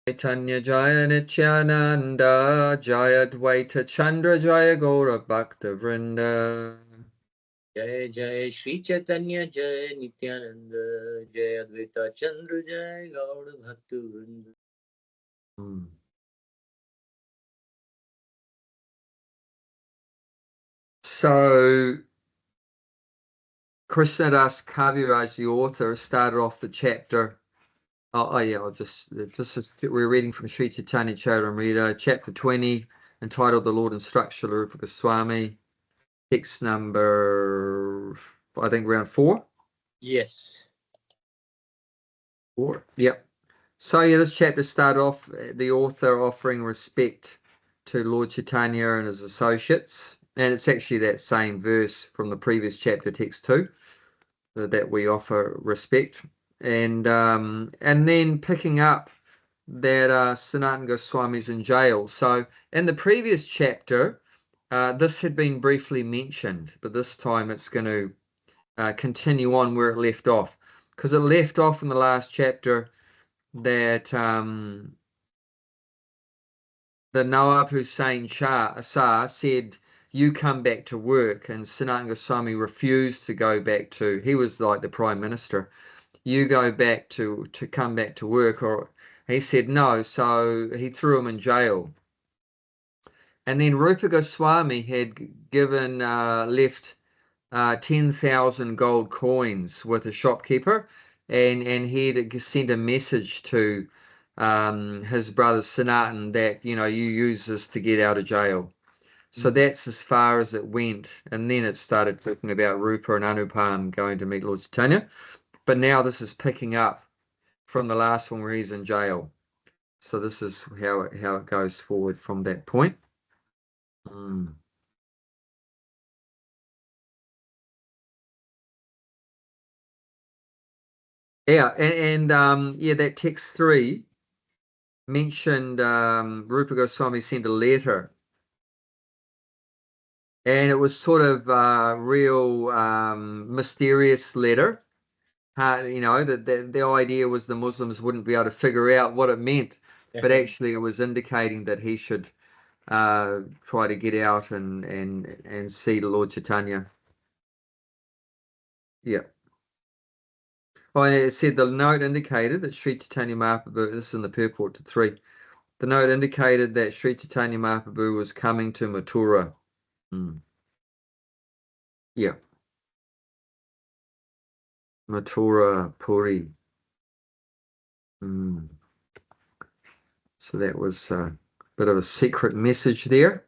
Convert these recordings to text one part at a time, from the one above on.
Caitanya Jaya Nityananda Jaya Dvaita Chandra Jaya Gaura Bhakta Vrinda. Jai Jai Shri Chaitanya Jai Nityananda Jai Advaita Chandra Jai Gaur Bhakta Vrinda. So Krishnadas Kaviraj, the author, started off the chapter. Yeah, we're reading from Sri Caitanya Charitamrita, chapter 20, entitled The Lord Instructs Srila Rupa Goswami, text number, I think, around 4. Yes. 4, yep. So yeah, this chapter started off the author offering respect to Lord Chaitanya and his associates, and it's actually that same verse from the previous chapter, text 2, that we offer respect, and then picking up that Sanatana Goswami's in jail. So in the previous chapter, this had been briefly mentioned, but this time it's going to continue on where it left off, because it left off in the last chapter that the Nawab Hussain Shah said, "You come back to work," and Sanatana Goswami refused to go back to. He was like the prime minister. You go back to come back to work, or he said no, so he threw him in jail. And then Rupa Goswami had given left 10,000 gold coins with a shopkeeper, and he'd sent a message to his brother Sanatan that, you use this to get out of jail. So that's as far as it went. And then it started talking about Rupa and Anupam going to meet Lord Chaitanya. But now this is picking up from the last one where he's in jail. So this is how it goes forward from that point. Yeah, and yeah, that text 3 mentioned Rupa Goswami sent a letter, and it was sort of a real mysterious letter. That the idea was the Muslims wouldn't be able to figure out what it meant, but actually it was indicating that he should try to get out and see the Lord Chaitanya. Yeah. Oh, and it said the note indicated that Sri Chaitanya Mahaprabhu, this is in the purport to 3, the note indicated that Sri Chaitanya Mahaprabhu was coming to Mathura. Yeah. Mathura Puri. So that was a bit of a secret message there.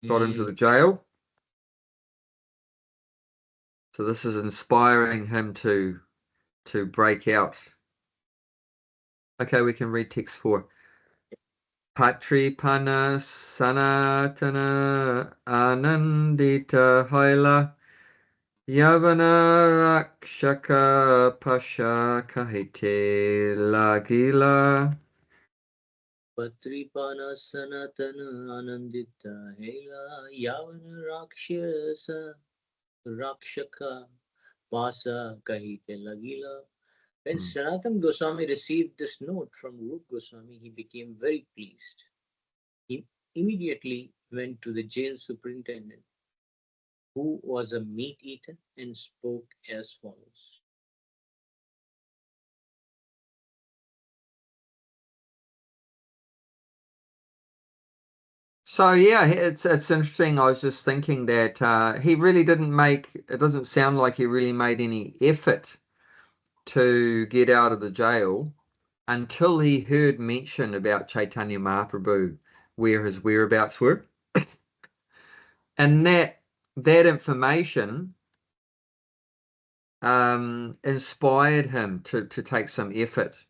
Got into the jail. So this is inspiring him to break out. Okay, we can read text 4. Patripana Sanatana Anandita Haila Yavana Rakshaka Pasha Kahite Lagila. Patripana Sanatana Anandita Hela Yavana Rakshasa Rakshaka Pasa Kahite Lagila. When Sanatana Goswami received this note from Rup Goswami, he became very pleased. He immediately went to the jail superintendent, who was a meat eater, and spoke as follows. So yeah, it's interesting. I was just thinking that he really didn't make. It doesn't sound like he really made any effort to get out of the jail until he heard mention about Chaitanya Mahaprabhu, where his whereabouts were, and that information inspired him to take some effort.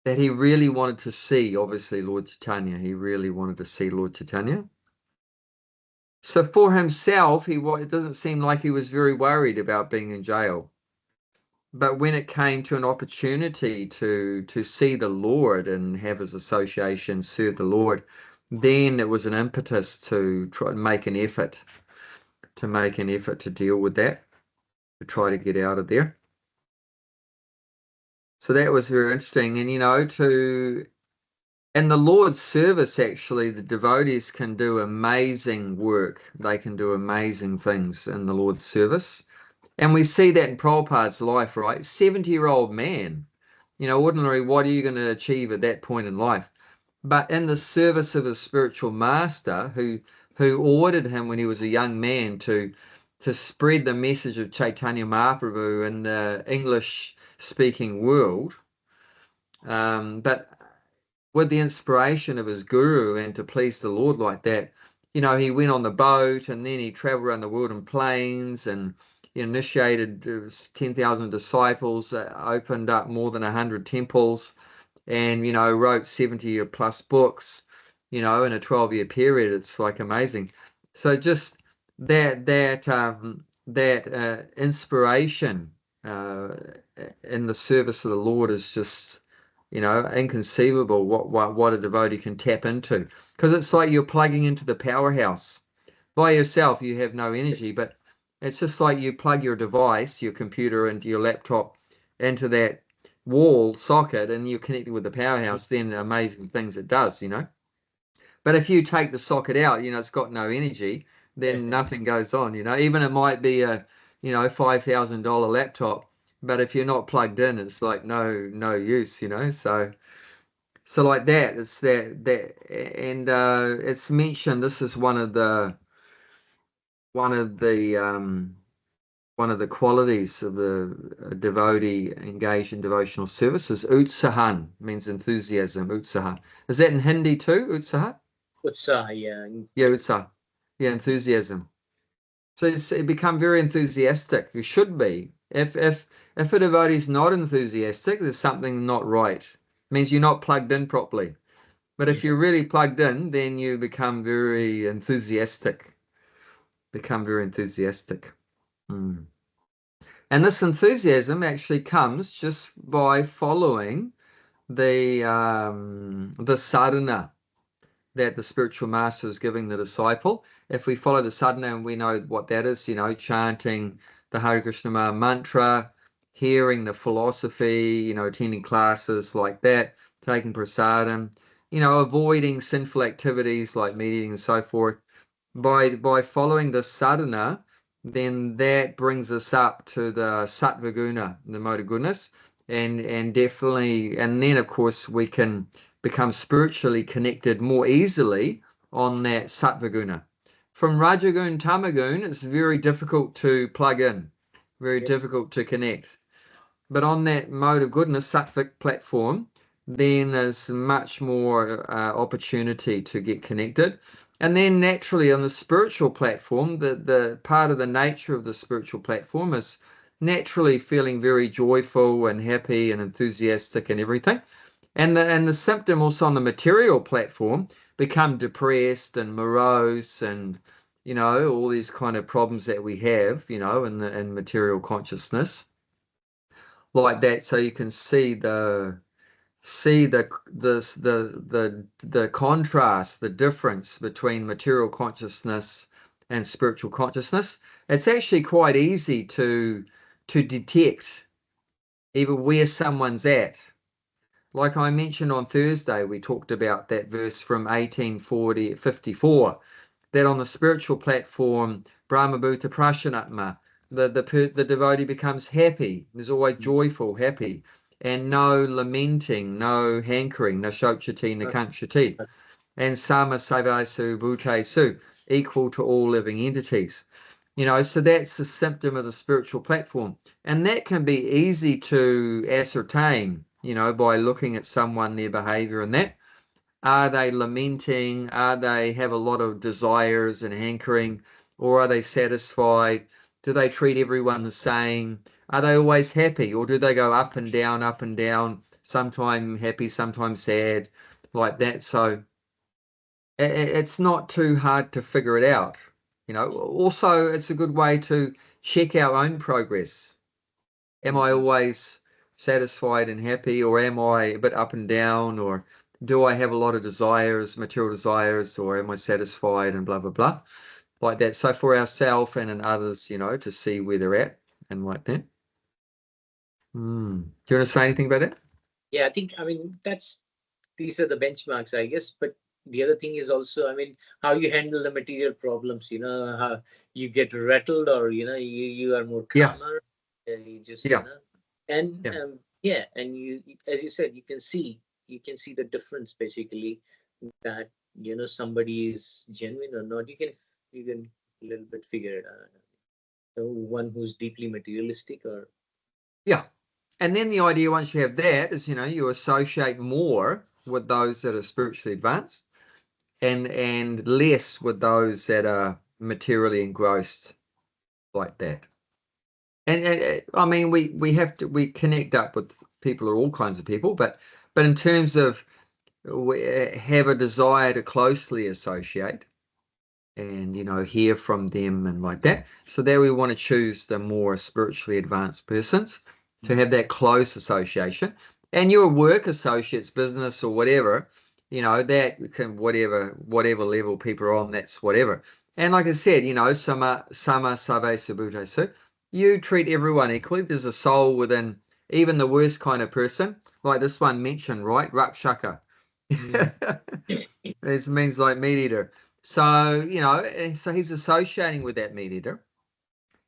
That he really wanted to see, obviously, Lord Chaitanya. He really wanted to see Lord Chaitanya. So for himself, it doesn't seem like he was very worried about being in jail. But when it came to an opportunity to see the Lord and have his association serve the Lord, then it was an impetus to try and make an effort to deal with that, to try to get out of there. So that was very interesting. And And the Lord's service, actually, the devotees can do amazing work. They can do amazing things in the Lord's service. And we see that in Prabhupada's life, right? 70-year-old man, ordinary, what are you going to achieve at that point in life? But in the service of his spiritual master, who ordered him when he was a young man to spread the message of Chaitanya Mahaprabhu in the English speaking world. But with the inspiration of his guru and to please the Lord like that, he went on the boat and then he traveled around the world in planes and he initiated 10,000 disciples, opened up more than 100 temples, and wrote 70 or plus books, in a 12-year period. It's like amazing. So just that inspiration uh, in the service of the Lord is just inconceivable what a devotee can tap into, because it's like you're plugging into the powerhouse. By yourself you have no energy, but it's just like you plug your device, your computer, into your laptop, into that wall socket, and you're connected with the powerhouse. Then amazing things it does. But if you take the socket out, it's got no energy, then nothing goes on. Even it might be a $5,000 laptop, but if you're not plugged in, it's like no use. So like that, it's that and it's mentioned. This is one of the one of the qualities of the devotee engaged in devotional services. Utsahan means enthusiasm. Utsaha. Is that in Hindi too? Utsaha? Utsaha, yeah. Yeah, utsaha. Yeah, enthusiasm. So you become very enthusiastic. You should be. If a devotee is not enthusiastic, there's something not right. It means you're not plugged in properly. But if you're really plugged in, then you become very enthusiastic. Become very enthusiastic. Mm. And this enthusiasm actually comes just by following the sadhana that the spiritual master is giving the disciple. If we follow the sadhana, and we know what that is, chanting the Hare Krishna mantra, hearing the philosophy, attending classes like that, taking prasadam, avoiding sinful activities like meat eating and so forth, by following the sadhana, then that brings us up to the sattva guna, the mode of goodness, and definitely, and then of course we can become spiritually connected more easily on that sattva guna. From rajagun, tamagun, it's very difficult to plug in, very difficult to connect. But on that mode of goodness, sattvic platform, then there's much more opportunity to get connected. And then naturally on the spiritual platform, the part of the nature of the spiritual platform is naturally feeling very joyful and happy and enthusiastic and everything. And the symptom also on the material platform become depressed and morose and all these kind of problems that we have, in material consciousness like that. So you can see the contrast, the difference between material consciousness and spiritual consciousness. It's actually quite easy to detect even where someone's at. Like I mentioned on Thursday, we talked about that verse from 1854, that on the spiritual platform, Brahmabhuta Prashanatma, the devotee becomes happy. There's always joyful, happy, and no lamenting, no hankering, no shokchati, no kanchati, and sama savaisu bhutesu, equal to all living entities. So that's the symptom of the spiritual platform. And that can be easy to ascertain, by looking at someone, their behavior and that. Are they lamenting? Are they have a lot of desires and hankering? Or are they satisfied? Do they treat everyone the same? Are they always happy? Or do they go up and down, sometimes happy, sometimes sad, like that? So it's not too hard to figure it out. Also, it's a good way to check our own progress. Am I always satisfied and happy, or am I a bit up and down, or do I have a lot of desires, material desires, or am I satisfied and blah, blah, blah, like that. So for ourselves and in others, to see where they're at and like that. Do you want to say anything about that? Yeah, I think, I mean, that's these are the benchmarks, I guess. But the other thing is also, I mean, how you handle the material problems. How you get rattled, or you are more Yeah, calmer. You just yeah, and yeah, yeah, and as you said, you can see the difference basically, that somebody is genuine or not. You can a little bit figure it out. So one who's deeply materialistic, or yeah. And then the idea once you have that is, you associate more with those that are spiritually advanced and less with those that are materially engrossed like that. And I mean, we connect up with people, or all kinds of people, but in terms of we have a desire to closely associate and hear from them and like that. So there we want to choose the more spiritually advanced persons to have that close association. And your work associates, business or whatever, that can whatever level people are on, that's whatever. And like I said, sama sabe subute su. You treat everyone equally. There's a soul within even the worst kind of person, like this one mentioned, right? Rakshaka. mm, It means like meat eater. So, so he's associating with that meat eater.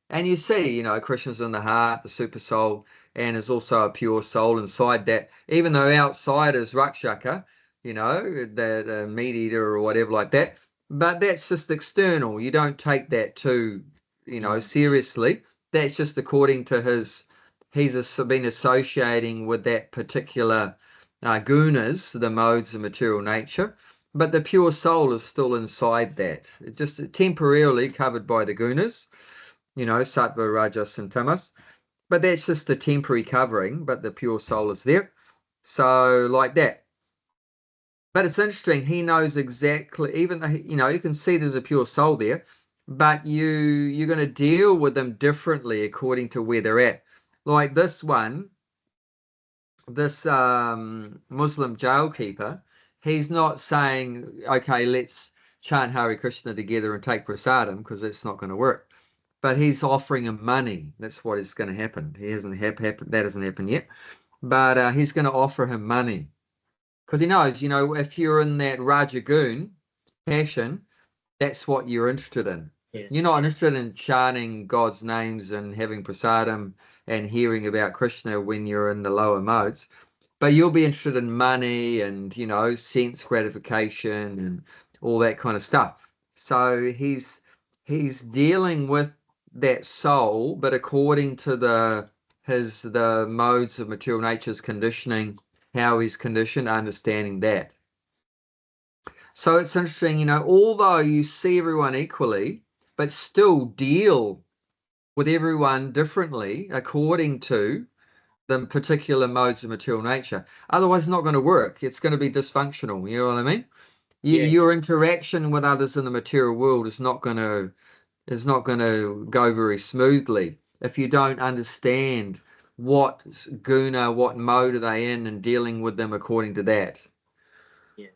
And you see, Krishna's in the heart, the super soul, and is also a pure soul inside that, even though outside is Rakshaka, the meat eater or whatever like that. But that's just external. You don't take that too, mm, seriously. That's just according to been associating with that particular gunas, the modes of material nature. But the pure soul is still inside that. It's just temporarily covered by the gunas, sattva, rajas, and tamas. But that's just a temporary covering, but the pure soul is there. So, like that. But it's interesting, he knows exactly, even though, you can see there's a pure soul there, but you're going to deal with them differently according to where they're at. Like this one, this Muslim jailkeeper, he's not saying, okay, let's chant Hare Krishna together and take prasadam, because it's not going to work. But he's offering him money. That's what is going to happen. He hasn't happened. That hasn't happened yet. But he's going to offer him money because he knows, if you're in that Rajagoon passion, that's what you're interested in. yeah, You're not interested in chanting God's names and having prasadam and hearing about Krishna when you're in the lower modes, but you'll be interested in money and, sense gratification and all that kind of stuff. So he's dealing with that soul, but according to the modes of material nature's conditioning, how he's conditioned, understanding that. So it's interesting, although you see everyone equally, but still deal with everyone differently according to the particular modes of material nature. Otherwise, it's not going to work. It's going to be dysfunctional. You know what I mean? yeah, Your interaction with others in the material world is not going to go very smoothly if you don't understand what guna, what mode are they in, and dealing with them according to that. yeah.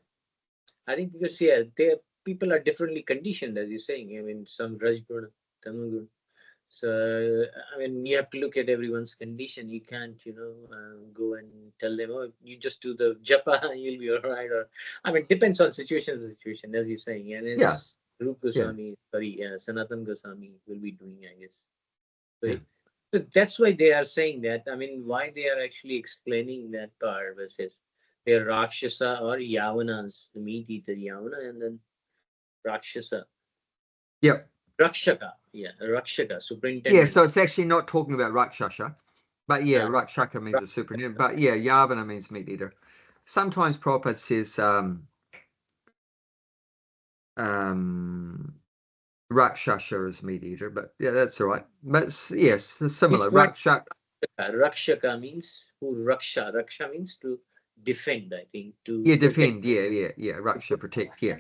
I think because they people are differently conditioned, as you're saying. I mean, some Rajguna, Tamagun. So I mean, you have to look at everyone's condition. You can't, go and tell them, oh, you just do the japa, you'll be all right. Or I mean, depends on situation to situation, as you're saying. And Yeah, as Rup yeah, Goswami, sorry, Sanatan Goswami will be doing, I guess. So, yeah. so that's why they are saying that. I mean, why they are actually explaining that part versus they're Rakshasa or Yavanas, the meat eater Yavana, and then Rakshasa. Yep. Rakshaka, yeah, Rakshaka, Yeah, superintendent. so it's actually not talking about Rakshasha, but yeah, Uh, Rakshaka means a superintendent, but yeah, Yavana means meat eater. Sometimes Prabhupada says um, Rakshasha is meat eater, but yeah, that's all right. But yes, it's this similar. word Rakshak, Rakshaka means who Raksha. Raksha means to defend, I think, to yeah, protect. defend. Yeah, yeah, yeah. Raksha, protect. Yeah.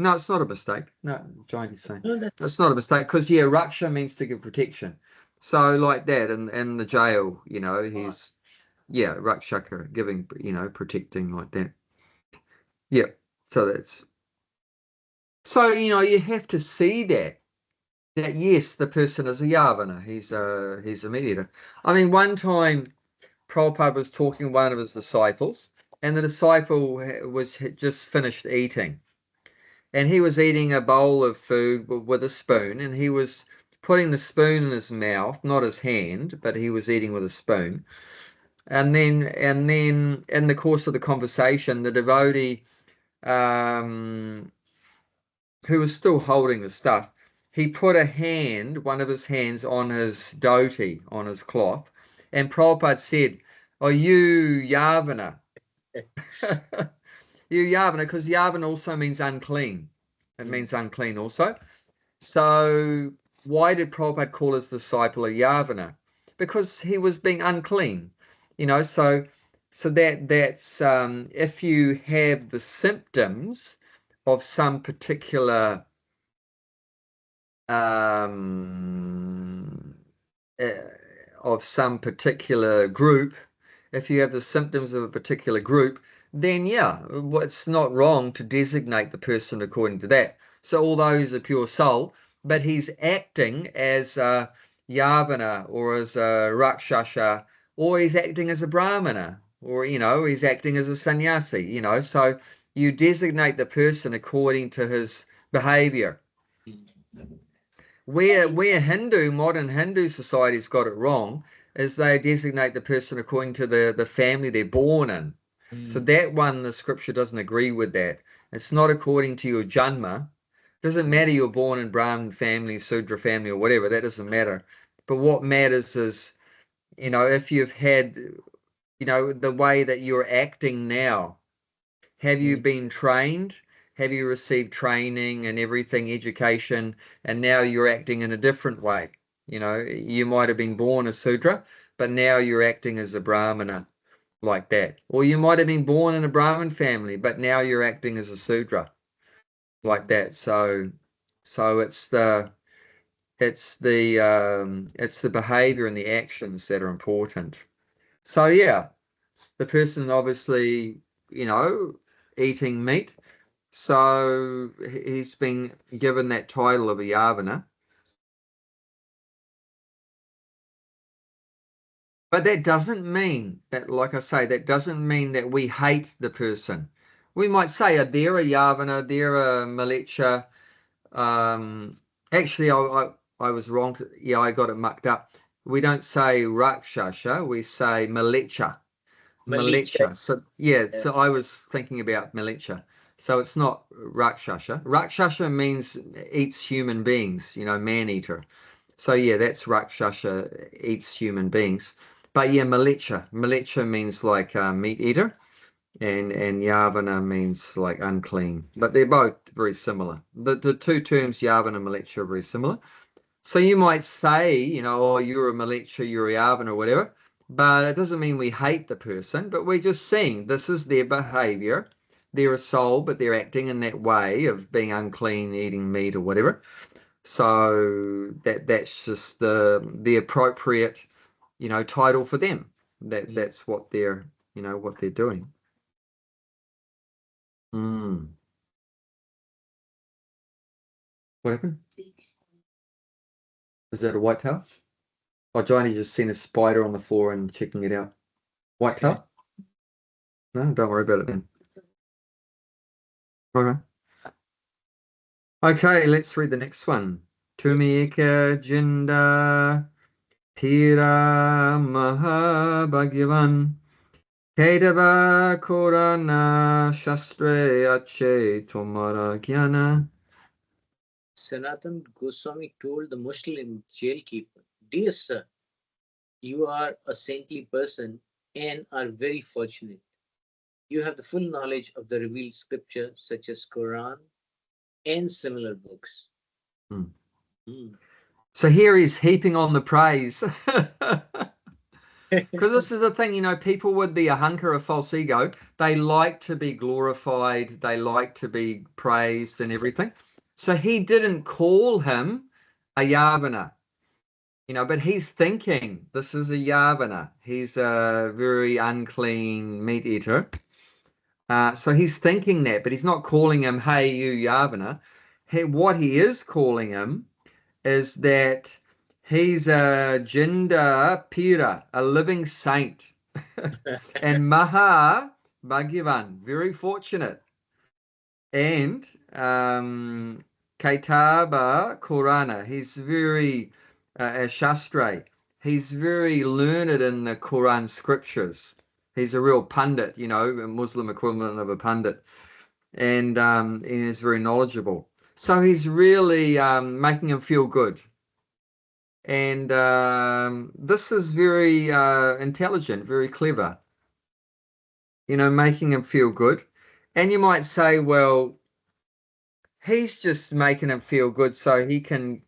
No, it's not a mistake. No, Giant is saying No, that, it's not a mistake because yeah, Raksha means to give protection. So like that, and the jail, he's yeah, Rakshaka giving, protecting like that. Yeah. So you have to see that yes, the person is a Yavana. He's a meat eater. I mean, one time Prabhupada was talking to one of his disciples, and the disciple was had just finished eating, and he was eating a bowl of food with a spoon, and he was putting the spoon in his mouth, not his hand, but he was eating with a spoon. And then in the course of the conversation, the devotee, um, who was still holding the stuff, he put one of his hands on his dhoti, on his cloth, and Prabhupada said, "Oh, you Yavana." You Yavana, because Yavana also means unclean. It Mm, means unclean also. So why did Prabhupada call his disciple a Yavana? Because he was being unclean. So that's if you have the symptoms of some particular um, uh, group, if you have the symptoms of a particular group, then yeah, it's not wrong to designate the person according to that. So although he's a pure soul, but he's acting as a Yavana or as a Rakshasha, or he's acting as a Brahmana, or he's acting as a sannyasi, so you designate the person according to his behavior. mm, Where modern Hindu society's got it wrong is they designate the person according to the family they're born in. So mm, that one, the scripture doesn't agree with that. It's not according to your janma. It doesn't matter you're born in Brahmin family, Sudra family, or whatever. That doesn't matter. But what matters is, if you've had, the way that you're acting now. Have you mm, been trained? Have you received training and everything, education, and now you're acting in a different way? You might have been born a Sudra, but now you're acting as a Brahmana like that. Or you might have been born in a Brahmin family, but now you're acting as a Sudra like mm, that. So it's the behavior and the actions that are important. So yeah, the person obviously, you know, eating meat. So he's been given that title of a Yavana. But that doesn't mean that, like I say, that doesn't mean that we hate the person. We might say, they're a Yavana, they're a Malicha. Um, Actually, I was wrong. Yeah, I got it mucked up. We don't say Rakshasha, we say Malicha. Malicha. Militia. So yeah, Yeah. so I was thinking about militia. So it's not Rakshasha. Rakshasha means eats human beings, man eater. So yeah, that's Rakshasha, eats human beings. But yeah, militia. Militia means like meat eater, and Yavana means like unclean. But they're both very similar. The two terms Yavana and militia are very similar. So you might say, oh, you're a militia, you're a Yavin or whatever, but it doesn't mean we hate the person, but we're just seeing this is their behavior. They're a soul, but they're acting in that way of being unclean, eating meat or whatever. So that's just the appropriate, title for them. Mm. That's what they're doing. Mm. What happened? Is that a whitetail? Oh, Johnny just seen a spider on the floor and checking it out. Whitetail? No, don't worry about it then. Okay. Okay, let's read the next one. Yes. Tumika Jinda Pira Mahabhagyavan Kedava Korana Shastre Ache Tomara Jnana. Sanatan Goswami told the Muslim jailkeeper, "Dear sir, you are a saintly person and are very fortunate. You have the full knowledge of the revealed scripture such as Quran and similar books." Hmm. Mm. So here he's heaping on the praise. Because this is the thing, people with the ahankara false ego, they like to be glorified, they like to be praised and everything. So he didn't call him a Yavana, but he's thinking this is a Yavana. He's a very unclean meat eater. So he's thinking that, but he's not calling him, hey, you Yavana. What he is calling him is that he's a Jinda Pira, a living saint. And Maha Bhagyavan, very fortunate. And Kaitaba Korana, he's very Shastre. He's very learned in the Quran scriptures. He's a real pundit, you know, a Muslim equivalent of a pundit, and is very knowledgeable. So he's really making him feel good. And this is very intelligent, very clever, you know, making him feel good. And you might say, well, he's just making him feel good so he can,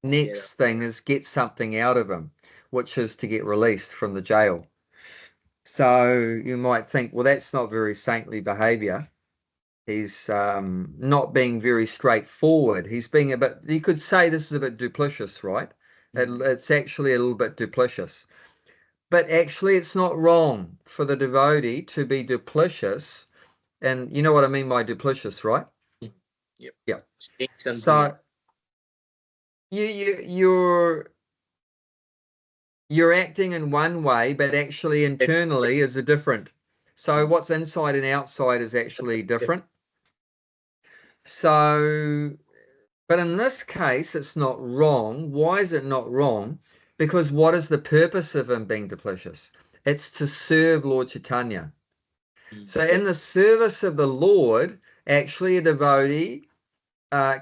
Yeah. next thing is get something out of him, which is to get released from the jail. So you might think, well, that's not very saintly behavior. He's not being very straightforward. He's being a bit, you could say this is a bit duplicitous, right? It's actually a little bit duplicitous. But actually, it's not wrong for the devotee to be duplicitous. And you know what I mean by duplicitous, right? Mm. Yep. Yeah. Saying something else. So you're acting in one way, but actually internally is a different. So Mm. what's inside and outside is actually different. So, but in this case, it's not wrong. Why is it not wrong? Because what is the purpose of him being duplicitous? It's to serve Lord Chaitanya. So in the service of the Lord, actually a devotee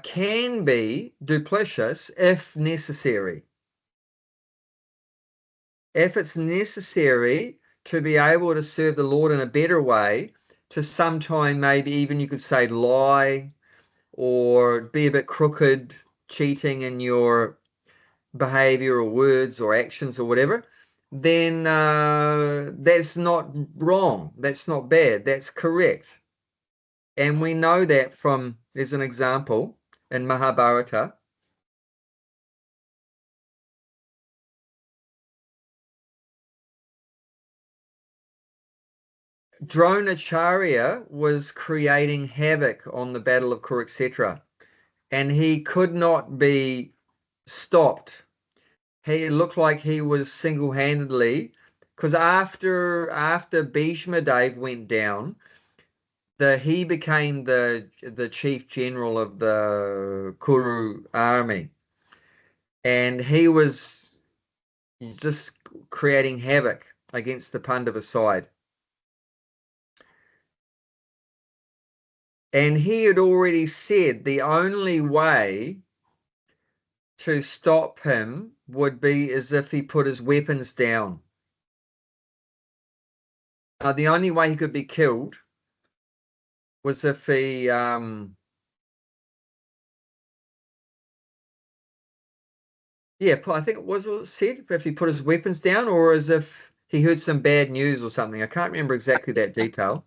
can be duplicitous if necessary. If it's necessary to be able to serve the Lord in a better way, to sometime maybe even you could say lie or be a bit crooked, cheating in your behavior or words or actions or whatever, then that's not wrong. That's not bad. That's correct. And we know that from, there's an example in Mahabharata. Dronacharya was creating havoc on the Battle of Kurukshetra, and he could not be stopped. He looked like he was single-handedly, because after Bhishma Dev went down, he became the chief general of the Kuru army, and he was just creating havoc against the Pandava side. And he had already said the only way to stop him would be as if he put his weapons down. The only way he could be killed was if he, I think it was said if he put his weapons down, or as if he heard some bad news or something. I can't remember exactly that detail.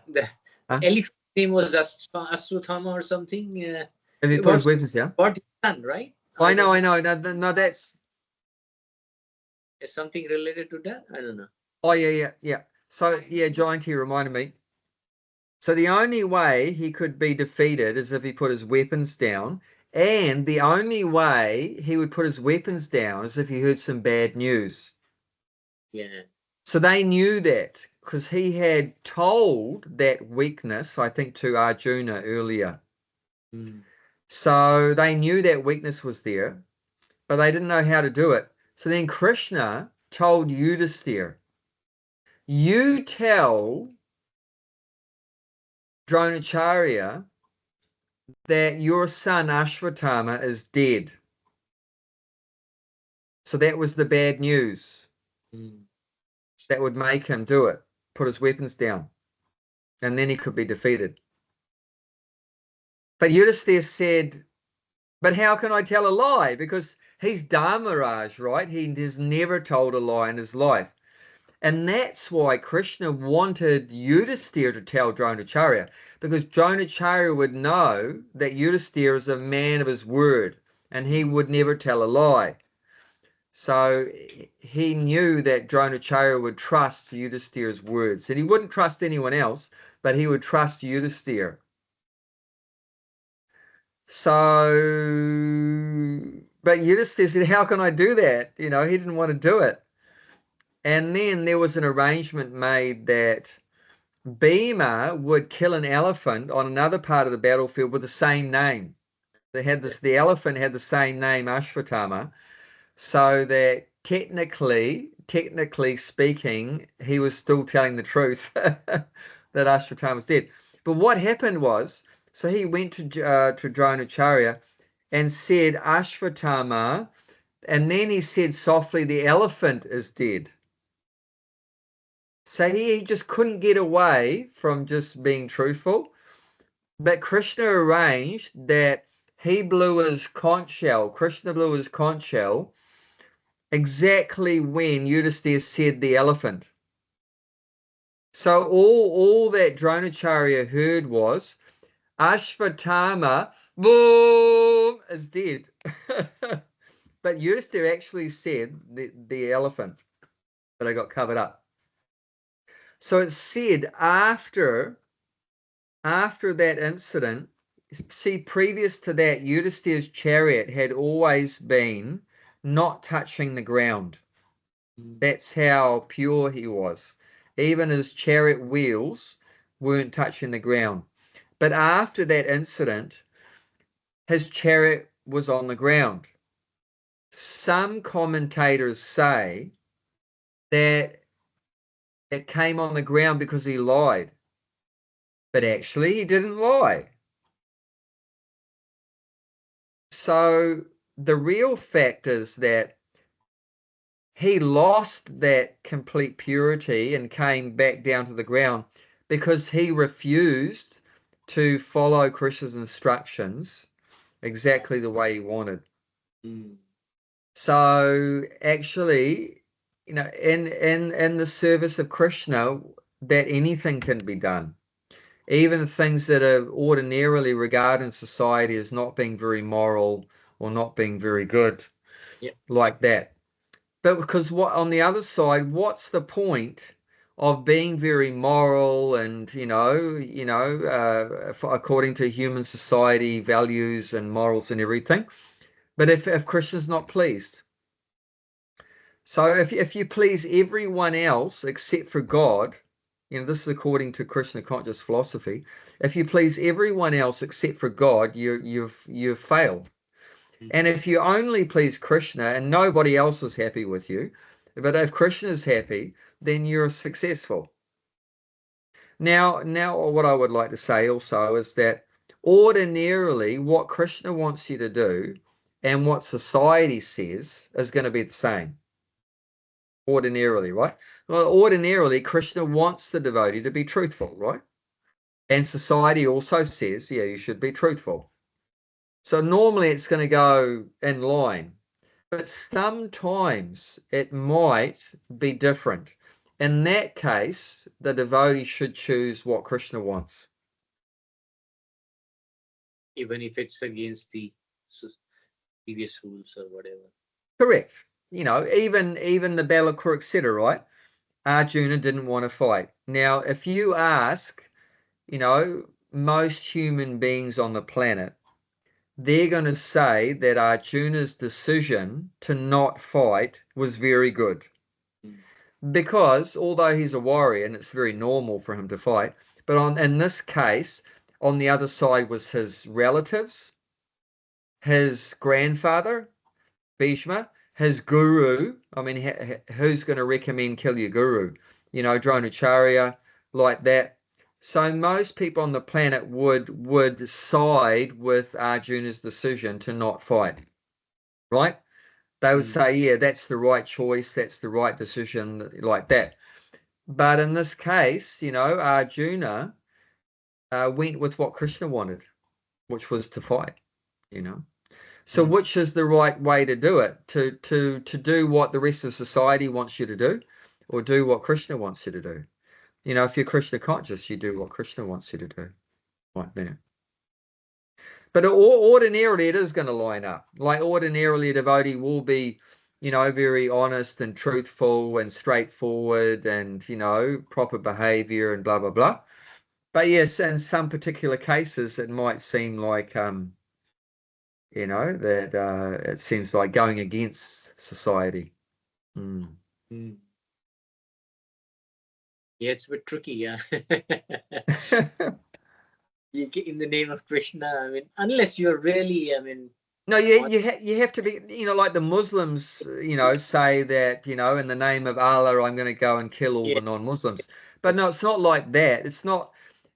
The Huh? elephant name was Aswathama or something. If he He put his wants weapons down. what his son, right? I I don't know. know. No, that's. Is something related to that? I don't know. Oh yeah. So yeah, Gianty reminded me. So the only way he could be defeated is if he put his weapons down, and the only way he would put his weapons down is if he heard some bad news. Yeah. So they knew that because he had told that weakness, I think, to Arjuna earlier. Mm. So they knew that weakness was there, but they didn't know how to do it. So then Krishna told Yudhisthira, you tell Dronacharya that your son Ashwatthama is dead. So that was the bad news Mm. that would make him do it, put his weapons down, and then he could be defeated. But Yudhisthira said, but how can I tell a lie? Because he's Dharmaraj, right? He has never told a lie in his life. And that's why Krishna wanted Yudhisthira to tell Dronacharya, because Dronacharya would know that Yudhisthira is a man of his word, and he would never tell a lie. So he knew that Dronacharya would trust Yudhisthira's words, and he wouldn't trust anyone else, but he would trust Yudhisthira. So, but Yudhisthira said, how can I do that? You know, he didn't want to do it. And then there was an arrangement made that Bhima would kill an elephant on another part of the battlefield with the same name. They had Yeah. this, the elephant had the same name, Ashvatthama, so that technically speaking, he was still telling the truth that Ashvatthama was dead. But what happened was, so he went to Dronacharya and said Ashvatthama, and then he said softly, the elephant is dead. So he just couldn't get away from just being truthful. But Krishna arranged that he blew his conch shell, Krishna blew his conch shell exactly when Yudhisthira said the elephant. So all that Dronacharya heard was Ashvatthama, boom, is dead. But Yudhisthira actually said the elephant, but I got covered up. So it's said after that incident, see, previous to that, Yudhisthira's chariot had always been not touching the ground. Mm. That's how pure he was. Even his chariot wheels weren't touching the ground. But after that incident, his chariot was on the ground. Some commentators say that it came on the ground because he lied, but actually he didn't lie. So the real fact is that he lost that complete purity and came back down to the ground because he refused to follow Krishna's instructions exactly the way he wanted. Mm. So actually, in the service of Krishna, that anything can be done. Even things that are ordinarily regarded in society as not being very moral or not being very good, Yeah. like that. But because what on the other side, what's the point of being very moral and according to human society values and morals and everything? But if Krishna's not pleased, so if you please everyone else except for God, this is according to Krishna conscious philosophy. If you please everyone else except for God, you've failed. Mm. And if you only please Krishna and nobody else is happy with you, but if Krishna is happy, then you're successful. Now, what I would like to say also is that ordinarily what Krishna wants you to do and what society says is going to be the same. Ordinarily, right? Well, ordinarily, Krishna wants the devotee to be truthful, right? And society also says, yeah, you should be truthful. So normally it's going to go in line. But sometimes it might be different. In that case, the devotee should choose what Krishna wants. Even if it's against the previous rules or whatever. Correct. Even the Battle of Kurukshetra, right? Arjuna didn't want to fight. Now, if you ask, most human beings on the planet, they're going to say that Arjuna's decision to not fight was very good. Mm. Because although he's a warrior and it's very normal for him to fight, but in this case, on the other side was his relatives, his grandfather, Bhishma, his guru. I mean, who's going to recommend kill your guru? Dronacharya, like that. So most people on the planet would side with Arjuna's decision to not fight, right? They would Mm. say, yeah, that's the right choice, that's the right decision, like that. But in this case, Arjuna went with what Krishna wanted, which was to fight, you know. So Mm. which is the right way to do it? To do what the rest of society wants you to do, or do what Krishna wants you to do? If you're Krishna conscious, you do what Krishna wants you to do, like that. But ordinarily, it is going to line up. Like ordinarily, a devotee will be, very honest and truthful and straightforward and, proper behavior and blah, blah, blah. But yes, in some particular cases, it might seem like, that it seems like going against society. Mm. Mm. Yeah, it's a bit tricky. Yeah. In the name of Krishna, I mean, unless you're really, I mean, No, on you have to be, like the Muslims, say that, in the name of Allah, I'm going to go and kill all yeah, the non-Muslims. But no, it's not like that. It's not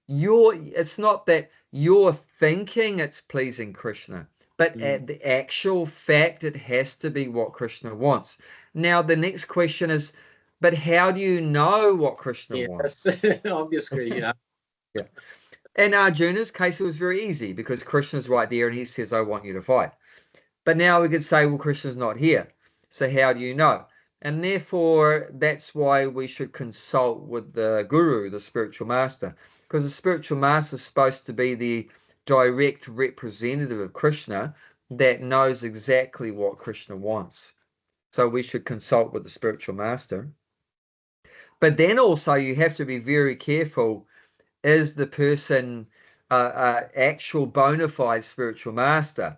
that you're thinking it's pleasing Krishna, but mm, at the actual fact, it has to be what Krishna wants. Now, the next question is, but how do you know what Krishna yeah, that's wants? the obvious question. Yeah, Yeah. In Arjuna's case, it was very easy because Krishna's right there and he says, I want you to fight. But now we could say, well, Krishna's not here. So how do you know? And therefore, that's why we should consult with the guru, the spiritual master, because the spiritual master is supposed to be the direct representative of Krishna that knows exactly what Krishna wants. So we should consult with the spiritual master. But then also, you have to be very careful, is the person actual bona fide spiritual master?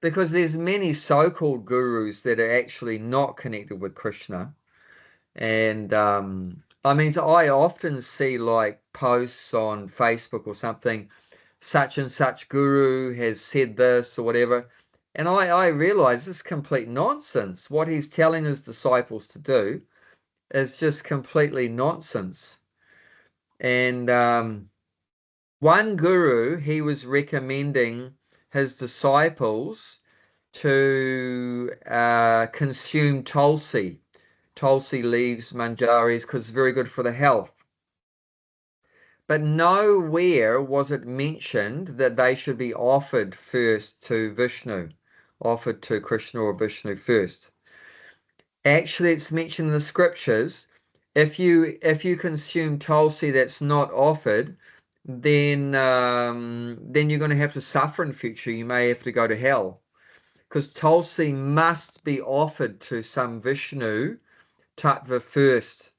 Because there's many so-called gurus that are actually not connected with Krishna. And I mean, so I often see like posts on Facebook or something, such and such guru has said this or whatever. And I realize this is complete nonsense. What he's telling his disciples to do is just completely nonsense. And one guru, he was recommending his disciples to consume tulsi, tulsi leaves, manjaris, because it's very good for the health. But nowhere was it mentioned that they should be offered first to Vishnu, offered to Krishna or Vishnu first. Actually, it's mentioned in the scriptures. If you consume tulsi that's not offered, then you're going to have to suffer in future. You may have to go to hell because tulsi must be offered to some Vishnu tattva first.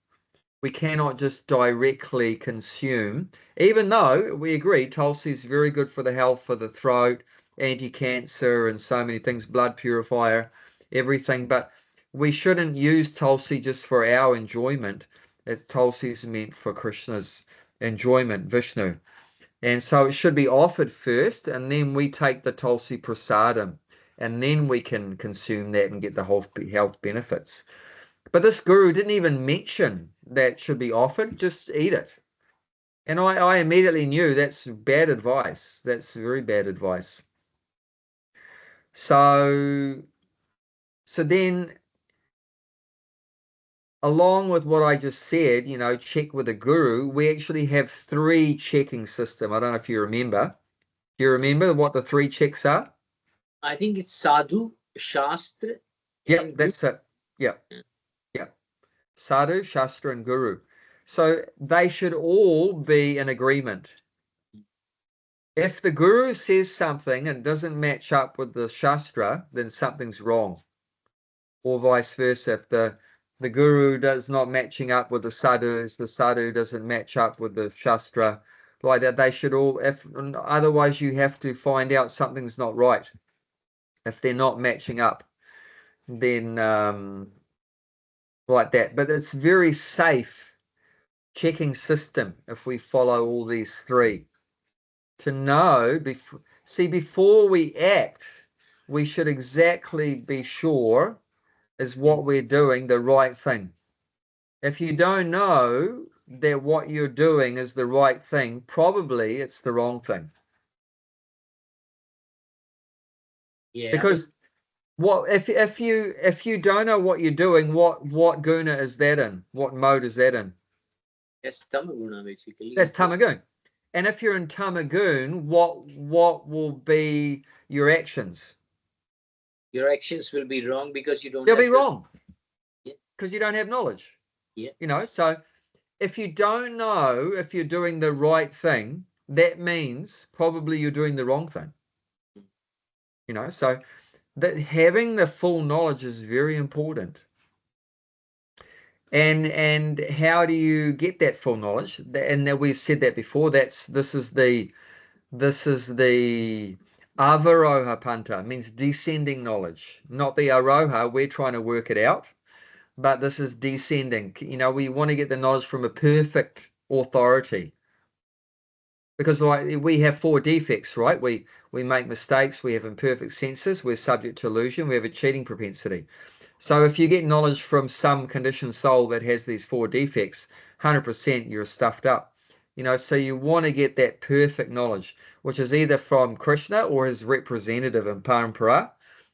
We cannot just directly consume, even though we agree tulsi is very good for the health, for the throat, anti-cancer, and so many things, blood purifier, everything. But we shouldn't use tulsi just for our enjoyment. Tulsi is meant for Krishna's enjoyment, Vishnu. And so it should be offered first, and then we take the Tulsi Prasadam, and then we can consume that and get the whole health benefits. But this guru didn't even mention that should be offered, just eat it. And I immediately knew that's bad advice. That's very bad advice. So, so then along with what I just said, check with the guru, we actually have three checking system. I don't know if you remember. Do you remember what the three checks are? I think it's Sadhu, Shastra, Yep, and Guru. that's it. Yep, yep. Sadhu, Shastra, and Guru. So they should all be in agreement. If the Guru says something and doesn't match up with the Shastra, then something's wrong. Or vice versa. If the Guru does not matching up with the Sadhu doesn't match up with the Shastra, like that, they should all, if otherwise you have to find out something's not right. If they're not matching up, then like that. But it's very safe checking system if we follow all these three to know before we act, we should exactly be sure is Mm, what we're doing the right thing. If you don't know that what you're doing is the right thing, probably it's the wrong thing. yeah, I mean, Because what if you don't know what you're doing, what guna is that in? What mode is that in? that's Tamaguna basically. That's tamagun. And if you're in tamagun, what will be your actions? Your actions will be wrong because you don't They'll have be the. wrong Yeah, because you don't have knowledge. yeah, So if you don't know if you're doing the right thing, that means probably you're doing the wrong thing. mm, So that having the full knowledge is very important. And how do you get that full knowledge? And that we've said that before. This is the avaroha panta, means descending knowledge, not the aroha. We're trying to work it out. but this is descending. We want to get the knowledge from a perfect authority. Because like we have four defects, right? We make mistakes, we have imperfect senses, we're subject to illusion, we have a cheating propensity. So if you get knowledge from some conditioned soul that has these four defects, 100% you're stuffed up. So you want to get that perfect knowledge, which is either from Krishna or his representative in Parampara.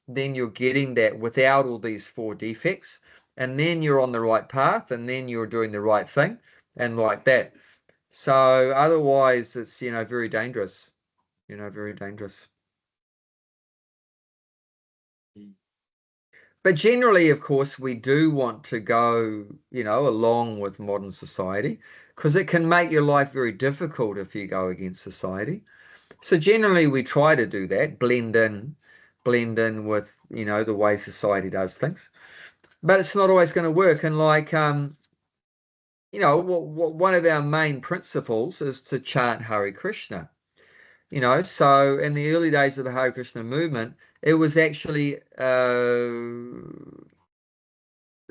Then you're getting that without all these four defects, and then you're on the right path, and then you're doing the right thing, and like that. So otherwise, it's, very dangerous, very dangerous. Mm. But generally, of course, we do want to go, along with modern society because it can make your life very difficult if you go against society. So generally, we try to do that, blend in with, the way society does things. But it's not always going to work. And like, one of our main principles is to chant Hare Krishna. So in the early days of the Hare Krishna movement, it was actually a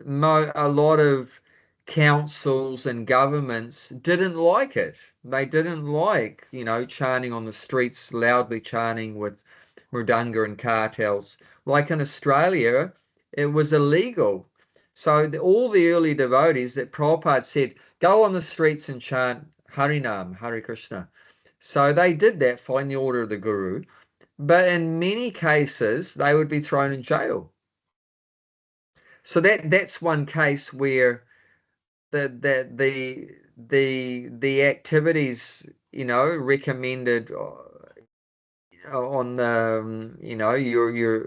lot of councils and governments didn't like it. They didn't like, chanting on the streets, loudly chanting with mridanga and cartels. Like in Australia, it was illegal. So all the early devotees that Prabhupada said, go on the streets and chant Harinam, Hare Krishna. So they did that following the order of the Guru. But in many cases, they would be thrown in jail. So that's one case where the activities recommended on the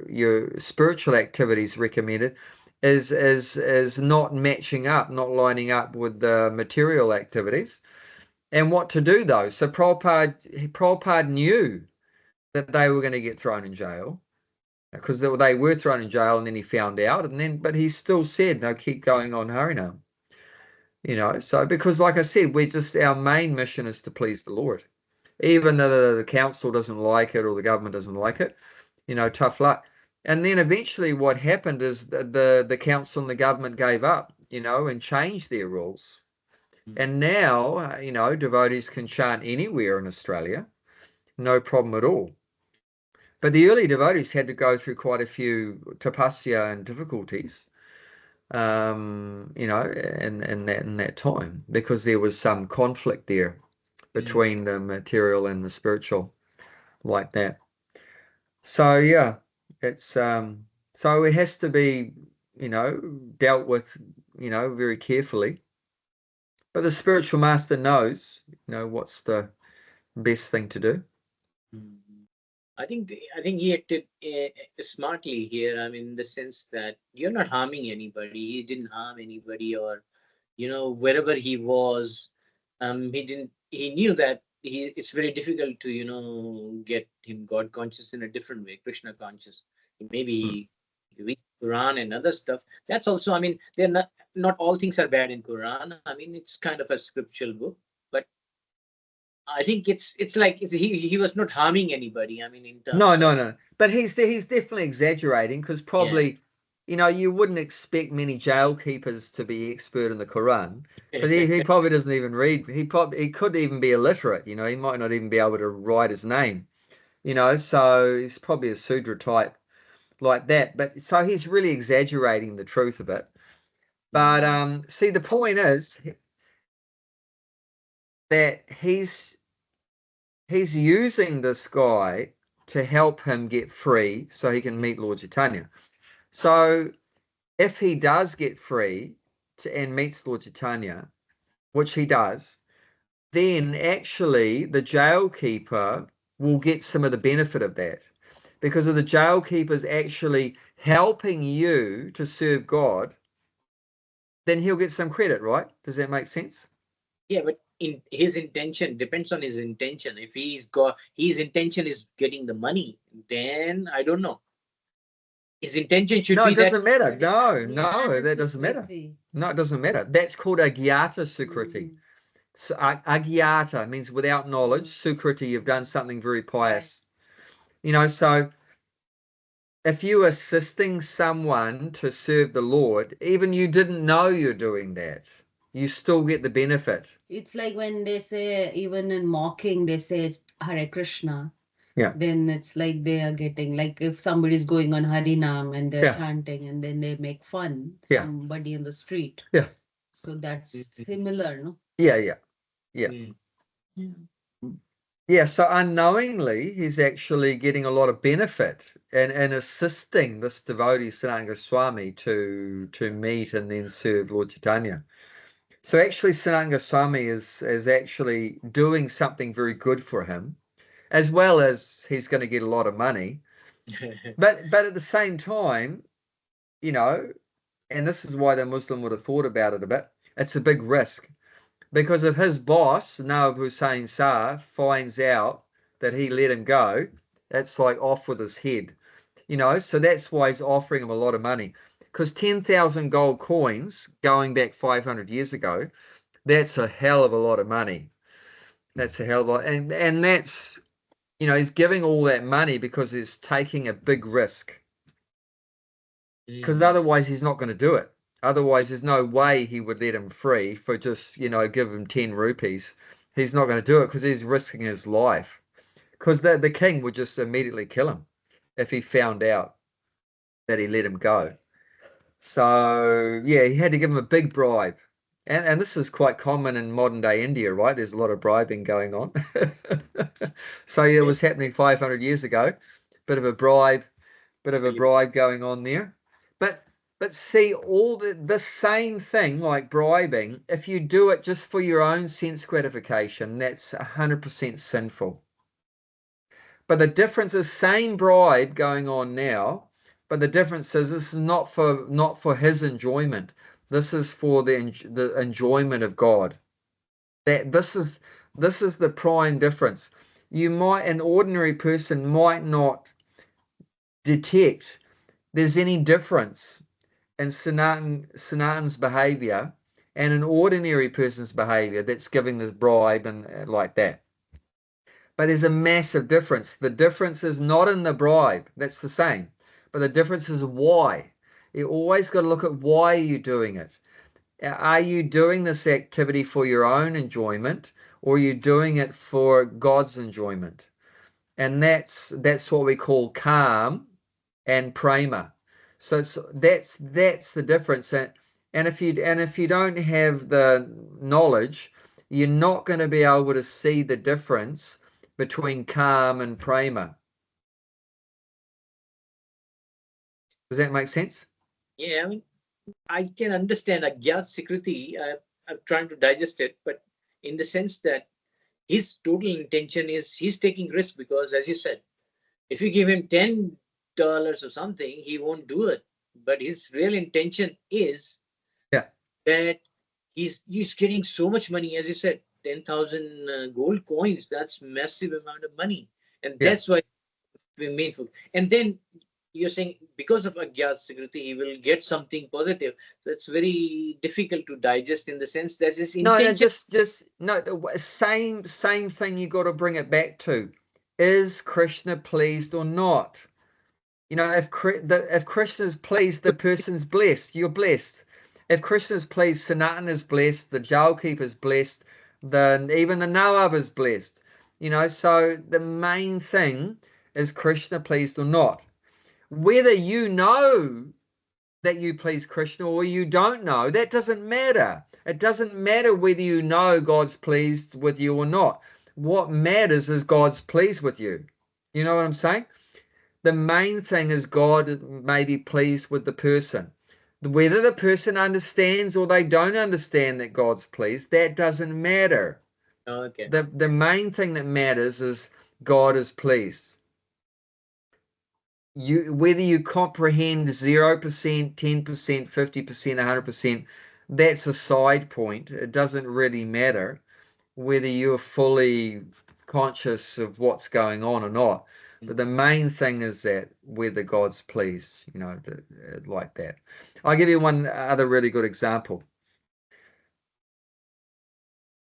your spiritual activities recommended is not matching up, not lining up with the material activities, and what to do though. So Prabhupada knew that they were going to get thrown in jail because they were thrown in jail, and then he found out, but he still said, no, keep going on Harinam. So because like I said, our main mission is to please the Lord. Even though the council doesn't like it or the government doesn't like it, tough luck. And then eventually what happened is the council and the government gave up, and changed their rules. Mm. And now, devotees can chant anywhere in Australia, no problem at all. But the early devotees had to go through quite a few tapasya and difficulties, in that time, because there was some conflict there Mm. between the material and the spiritual, like that. So yeah, it's so it has to be, dealt with, very carefully. But the spiritual master knows, what's the best thing to do. Mm. I think he acted smartly here. I mean, in the sense that you're not harming anybody. He didn't harm anybody, or wherever he was, he didn't. He knew that it's very difficult to get him God conscious in a different way, Krishna conscious. Mm. Maybe he read Quran and other stuff. That's also. I mean, they're not all things are bad in Quran. I mean, it's kind of a scriptural book, but I think it's like he was not harming anybody. I mean, in No, terms of no, no. But he's definitely exaggerating because yeah. probably, you wouldn't expect many jail keepers to be expert in the Quran because he probably doesn't even read. He could even be illiterate. He might not even be able to write his name. So he's probably a Sudra type like that. But so he's really exaggerating the truth of it. But Mm. see, the point is that he's using this guy to help him get free so he can meet Lord Chaitanya. So if he does get free and meets Lord Chaitanya, which he does, then actually the jail keeper will get some of the benefit of that because of the jail keepers actually helping you to serve God, then he'll get some credit, right? Does that make sense? Yeah, but in his intention depends on his intention. If his intention is getting the money, then I don't know. His intention should No, be it that doesn't matter. No, that doesn't matter. No, it doesn't matter. That's called agyata sukriti. So, agyata means without knowledge. Sukriti, you've done something very pious. So if you're assisting someone to serve the Lord, even you didn't know you're doing that, you still get the benefit. It's like when they say, even in mocking, they say Hare Krishna. Yeah. Then it's like they are getting, like if somebody's going on Harinam and they're Yeah. chanting and then they make fun, Yeah. somebody in the street. Yeah. So that's Mm, similar, no? Yeah. Yeah. Yeah. mm, yeah. Yeah, so unknowingly, he's actually getting a lot of benefit and assisting this devotee Sanatana Goswami to meet and then serve Lord Chaitanya. So actually, Sanatana Goswami is actually doing something very good for him, as well as he's going to get a lot of money. But at the same time, you know, and this is why the Muslim would have thought about it a bit. It's a big risk. Because if his boss, Nawab Hussain Shah, finds out that he let him go, that's like off with his head. So that's why he's offering him a lot of money. Because 10,000 gold coins going back 500 years ago, that's a hell of a lot of money. That's a hell of a lot. And that's, he's giving all that money because he's taking a big risk. Because Mm, otherwise he's not going to do it. Otherwise, there's no way he would let him free for just, give him 10 rupees. He's not going to do it because he's risking his life. Because the king would just immediately kill him if he found out that he let him go. So, yeah, he had to give him a big bribe. And this is quite common in modern day India, right? There's a lot of bribing going on. So, yeah, it yeah, was happening 500 years ago. Bit of a bribe, bit of a really. bribe going on there. But see, all the same thing like bribing, if you do it just for your own sense gratification, that's 100% sinful. But the difference is same bribe going on now, but the difference is this is not for his enjoyment. This is for the enjoyment of God. That this is the prime difference. An ordinary person might not detect there's any difference in Sanatan's behavior and an ordinary person's behavior that's giving this bribe and like that. But there's a massive difference. The difference is not in the bribe, that's the same, but the difference is why. You always got to look at why you're doing it. Are you doing this activity for your own enjoyment or are you doing it for God's enjoyment? And that's what we call calm and prema. So that's the difference. And if you don't have the knowledge, you're not going to be able to see the difference between calm and prema. Does that make sense? Yeah, I mean, I can understand Agyat Sikriti. I'm trying to digest it, but in the sense that his total intention is he's taking risk because, as you said, if you give him $10 or something, he won't do it. But his real intention is Yeah, that he's getting so much money, as you said, 10,000 gold coins. That's massive amount of money, and yeah. that's why we mean for. And then you're saying because of Agyat Sikriti, he will get something positive. That's very difficult to digest in the sense that his No, no, intention. just no, same thing you got to bring it back to. Is Krishna pleased or not? If Krishna is pleased, the person's blessed. You're blessed. If Krishna is pleased, Sanatan is blessed. The jail keeper is blessed. Even the Nawab is blessed. So the main thing is Krishna pleased or not. Whether you know that you please Krishna or you don't know, that doesn't matter. It doesn't matter whether you know God's pleased with you or not. What matters is God's pleased with you. You know what I'm saying? The main thing is God may be pleased with the person. Whether the person understands or they don't understand that God's pleased, that doesn't matter. Okay. The main thing that matters is God is pleased. Whether you comprehend 0%, 10%, 50%, 100%, that's a side point. It doesn't really matter whether you're fully conscious of what's going on or not. But the main thing is that whether God's pleased, like that. I'll give you one other really good example.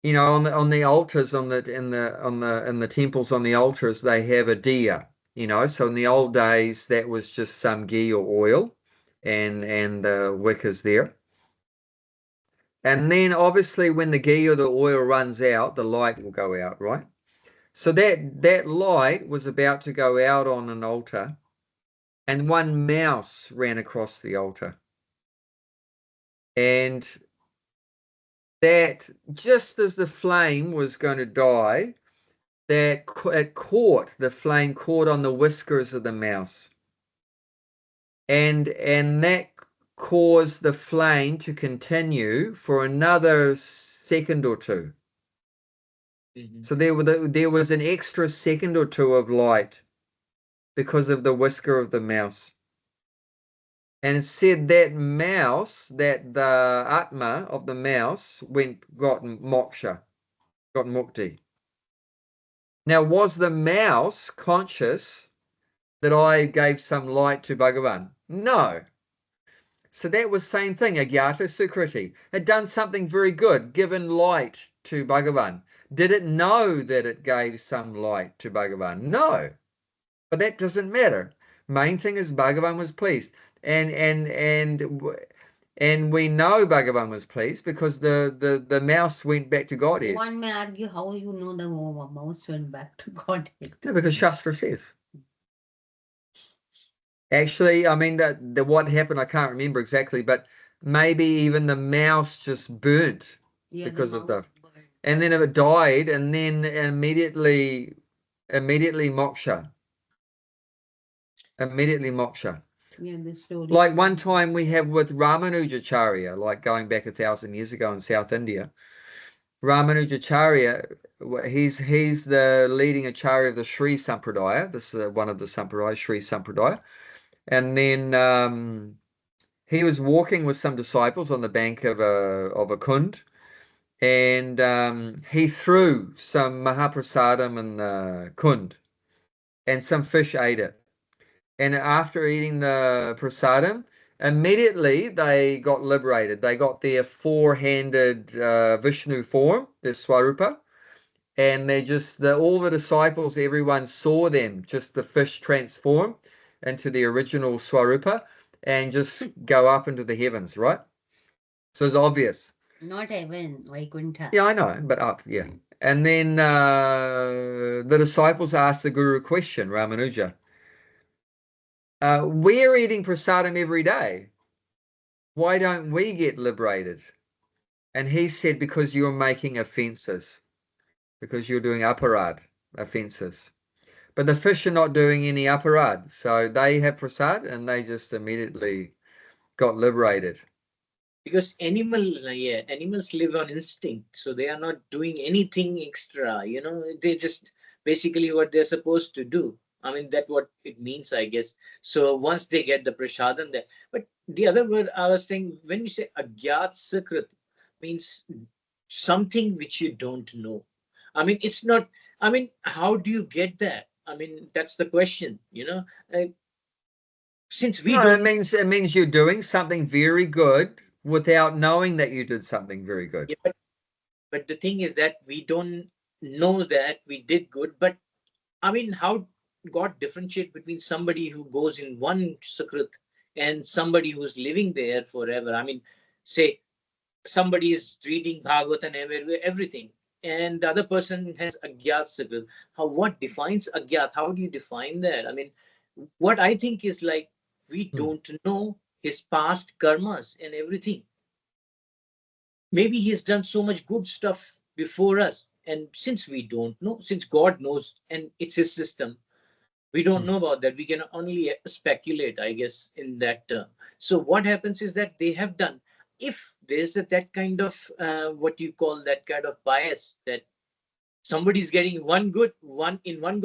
On the altars, in the temples, on the altars, they have a diya. You know, so in the old days, that was just some ghee or oil, and the wick is there. And then obviously when the ghee or the oil runs out, the light will go out, right? So that light was about to go out on an altar, and one mouse ran across the altar. And that just as the flame was going to die, that the flame caught on the whiskers of the mouse. And that caused the flame to continue for another second or two. So there was an extra second or two of light because of the whisker of the mouse. And it said that mouse, that the Atma of the mouse got moksha, got mukti. Now, was the mouse conscious that I gave some light to Bhagavan? No. So that was same thing, Agyata Sukriti. It done something very good, given light to Bhagavan. Did it know that it gave some light to Bhagavan? No. But that doesn't matter. Main thing is Bhagavan was pleased. And we know Bhagavan was pleased because the mouse went back to Godhead. One may argue how you know the mouse went back to Godhead. No, because Shastra says. Actually, I mean that what happened, I can't remember exactly, but maybe even the mouse just burnt because of the, and then it died, and then immediately moksha. Immediately moksha. Yeah, the story. Like one time we have with Ramanujacharya, like going back 1,000 years ago in South India. Ramanujacharya, he's the leading acharya of the Sri Sampradaya. This is one of the Sampradaya, Sri Sampradaya. And then he was walking with some disciples on the bank of a kund, and he threw some mahaprasadam in the kund, and some fish ate it. And after eating the prasadam, immediately they got liberated. They got their four-handed Vishnu form, their Swarupa, and they just all the disciples, everyone saw them, just the fish transform into the original Swarupa and just go up into the heavens, right? So it's obvious. Not heaven, Vaikuntha. Yeah, I know, but up, yeah. And then the disciples asked the Guru a question, Ramanuja. We're eating prasadam every day. Why don't we get liberated? And he said, because you're making offenses, because you're doing aparad offenses. But the fish are not doing any aparad, so they have prasad and they just immediately got liberated. Because animals live on instinct, so they are not doing anything extra. They just basically what they're supposed to do. I mean, that's what it means, I guess. So once they get the prasadam there, but the other word I was saying, when you say agyat sakrit, means something which you don't know. I mean, it's not. I mean, how do you get that? I mean, that's the question. Since we No, don't. it means you're doing something very good without knowing that you did something very good. Yeah, but the thing is that we don't know that we did good. But I mean, how God differentiate between somebody who goes in one sakrit and somebody who's living there forever? I mean, say somebody is reading Bhagavad and everything, and the other person has agyat sakrit. What defines agyat? How do you define that? I mean, what I think is like we don't know his past karmas and everything. Maybe he has done so much good stuff before us, and since we don't know, since God knows and it's his system, we don't know about that. We can only speculate, I guess, in that term. So what happens is that they have done, if there's that kind of what you call that kind of bias, that somebody's getting one go,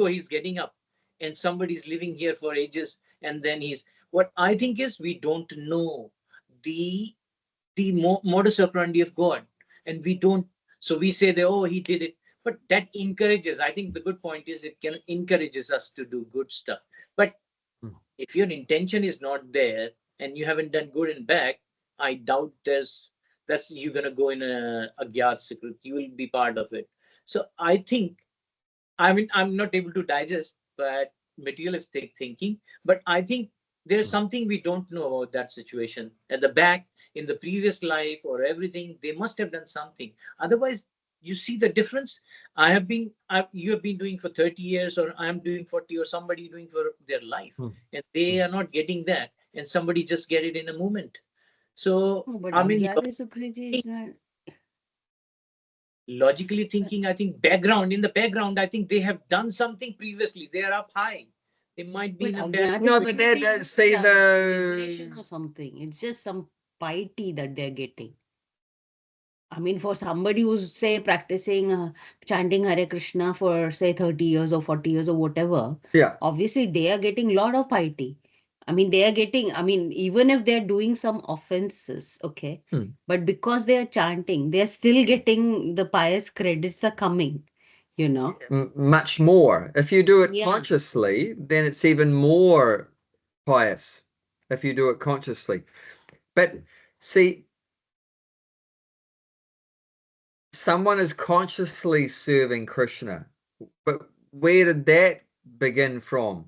he's getting up, and somebody's living here for ages, and then what I think is we don't know the modus operandi of God, and we don't. So we say that, oh, he did it, but that encourages. I think the good point is it can encourages us to do good stuff. But if your intention is not there and you haven't done good and bad, I doubt that's you're gonna go in a gyat secret. You will be part of it. So I think, I mean, I'm not able to digest, but materialistic thinking. But I think there's something we don't know about that situation. At the back, in the previous life or everything, they must have done something. Otherwise, you see the difference. You have been doing for 30 years, or I'm doing 40, or somebody doing for their life, and they are not getting that, and somebody just get it in a moment. So, No, but I mean, Agyata Sukriti is not. logically thinking, I think in the background, I think they have done something previously. They are up high. They might be But in a bad Agyata No, but Sukriti that is see liberation the or something. It's just some piety that they're getting. I mean, for somebody who's, say, practicing chanting Hare Krishna for, say, 30 years or 40 years or whatever, yeah. obviously they are getting a lot of piety. I mean, they are getting, I mean, even if they're doing some offenses, okay, but because they are chanting, they're still getting the pious credits are coming, you know. Much more. If you do it Yeah. consciously, then it's even more pious if you do it consciously. But see, someone is consciously serving Krishna, but where did that begin from?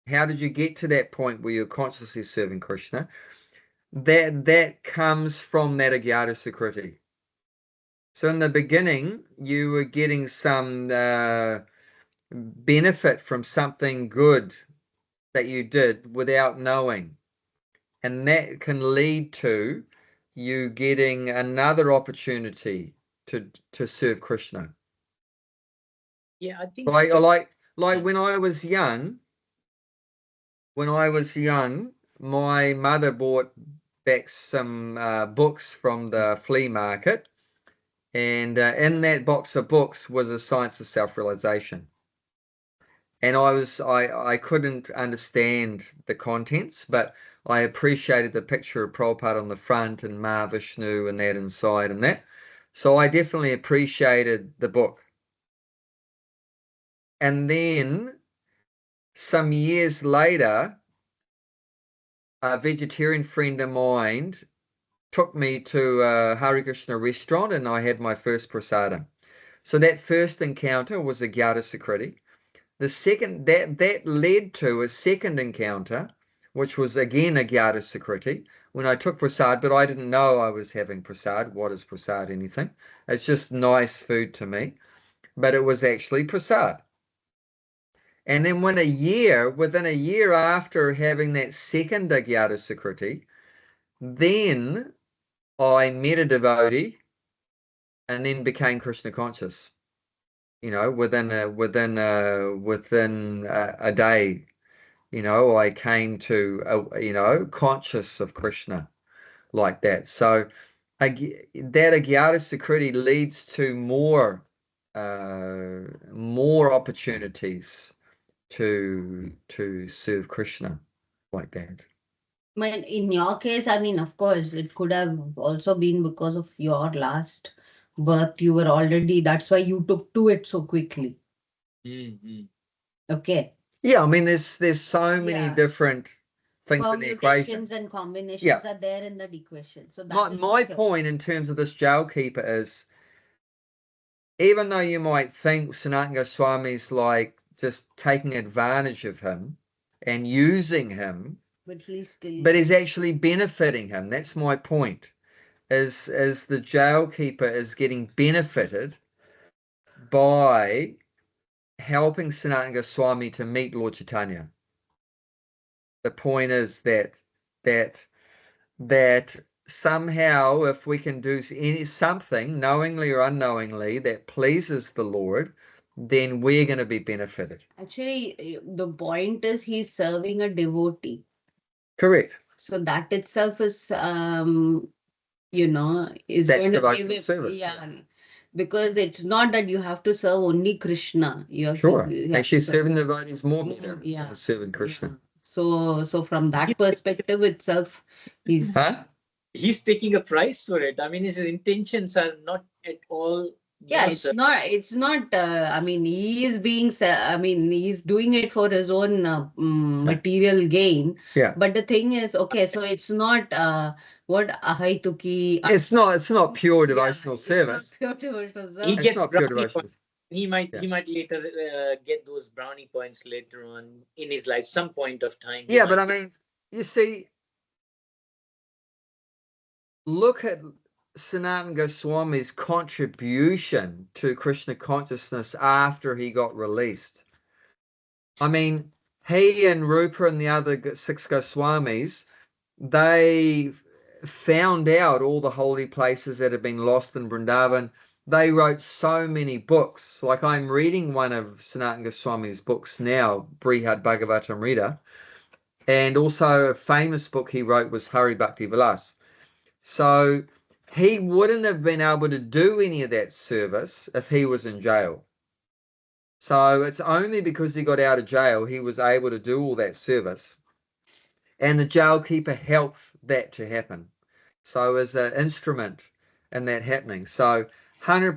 How did you get to that point where you're consciously serving Krishna? That comes from that Agyata Sukriti. So in the beginning, you were getting some benefit from something good that you did without knowing. And that can lead to you getting another opportunity to serve Krishna. Yeah, I think Like when I was young, my mother bought back some books from the flea market, and in that box of books was a science of self-realization. And I couldn't understand the contents, but I appreciated the picture of Prabhupada on the front and Mahavishnu and that inside and that. So I definitely appreciated the book. And then some years later, a vegetarian friend of mine took me to a Hare Krishna restaurant and I had my first prasadam. So that first encounter was a Gyata Sukriti. The second that led to a second encounter, which was again a Gyata Sukriti, when I took prasad, but I didn't know I was having prasad. What is prasad? Anything? It's just nice food to me, but it was actually prasad. And then within a year after having that second Gyata Sukriti, then I met a devotee and then became Krishna conscious. You know, within a day. You know, I came to, conscious of Krishna like that. So that Agyata Sukriti leads to more opportunities to serve Krishna like that. But in your case, I mean, of course, it could have also been because of your last birth. You were already, that's why you took to it so quickly. Okay. Yeah, I mean, there's so many Yeah. different things in the equation. Permutations and combinations Yeah. are there in that equation. So My, that is my okay. point in terms of this jail keeper is, even though you might think Sanatana Goswami's like just taking advantage of him and using him, But he's actually benefiting him. That's my point. Is the jailkeeper is getting benefited by helping Sanatana Goswami to meet Lord Chaitanya. The point is that somehow, if we can do something knowingly or unknowingly that pleases the Lord, then we're going to be benefited. actually, the point is he's serving a devotee. Correct. So that itself is, is That's going to devotional give it, service. yeah. Because it's not that you have to serve only Krishna. You have Sure. to, you have Actually, to serve. serving the devotees more better Yeah. than serving Krishna. Yeah. So from that perspective itself, he's Huh? he's taking a price for it. I mean, his intentions are not at all. yeah, it's not I mean, he is being I mean, he's doing it for his own material gain. Yeah. But the thing is, okay, so it's not what ahai tuki. It's not pure devotional It's not service. pure devotional He service. It's gets not pure brownie devotional. He might later get those brownie points later on in his life. Some point of time. Yeah, but I mean, you see, look at Sanatana Goswami's contribution to Krishna consciousness after he got released. I mean, he and Rupa and the other 6 Goswamis, they found out all the holy places that had been lost in Vrindavan. They wrote so many books. Like I'm reading one of Sanatana Goswami's books now, Brihad Bhagavatamrita, and also a famous book he wrote was Hari Bhakti Vilas. So he wouldn't have been able to do any of that service if he was in jail. So it's only because he got out of jail he was able to do all that service. And the jailkeeper helped that to happen. So as an instrument in that happening. So 100%,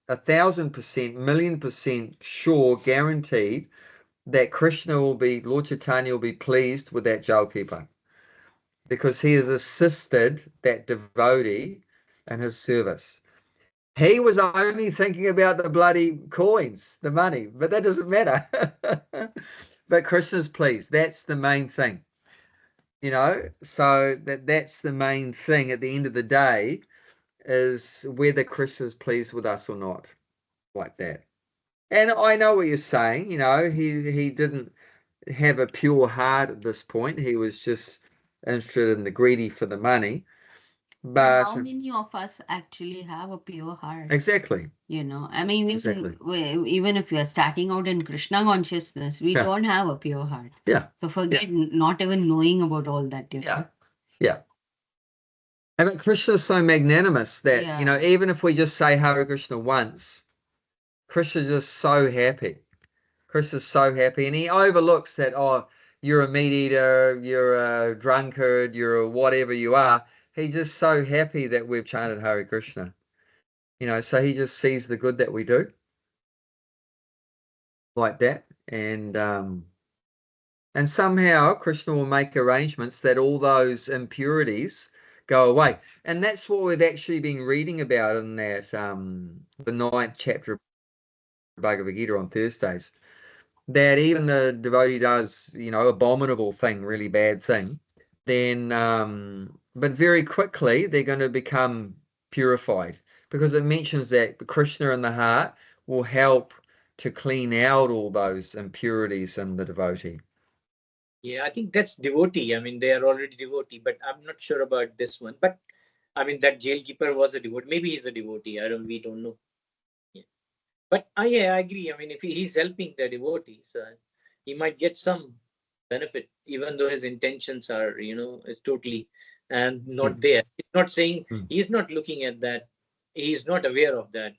1,000%, 1,000,000% sure, guaranteed that Krishna will be, Lord Chaitanya will be pleased with that jailkeeper because he has assisted that devotee in his service. He was only thinking about the bloody coins, the money, but that doesn't matter. But Krishna's pleased. That's the main thing, you know. So that's the main thing at the end of the day is whether Krishna's pleased with us or not, like that. And I know what you're saying. You know, he didn't have a pure heart at this point. He was just interested in the greedy for the money. But But how many of us actually have a pure heart? exactly. You know, I mean, Exactly. even if we are starting out in Krishna consciousness, we Yeah. don't have a pure heart. Yeah. So forget not even knowing about all that. You know? Yeah. Yeah. And Krishna is so magnanimous that, you know, Yeah. even if we just say Hare Krishna once, Krishna's just so happy. Krishna's so happy. And he overlooks that, oh, you're a meat eater, you're a drunkard, you're a whatever you are. He's just so happy that we've chanted Hare Krishna. You know, so he just sees the good that we do like that. And somehow Krishna will make arrangements that all those impurities go away. And that's what we've actually been reading about in that the 9th chapter of Bhagavad Gita on Thursdays. That even the devotee does, you know, abominable thing, really bad thing, then but very quickly they're going to become purified because it mentions that Krishna in the heart will help to clean out all those impurities in the devotee. Yeah, I think that's devotee. I mean, they are already devotee, but I'm not sure about this one. But I mean, that jailkeeper was a devotee. Maybe he's a devotee. We don't know. Yeah. But yeah, I agree. I mean, if he's helping the devotees, he might get some benefit, even though his intentions are, totally and not there. He's not saying, he's not looking at that. He's not aware of that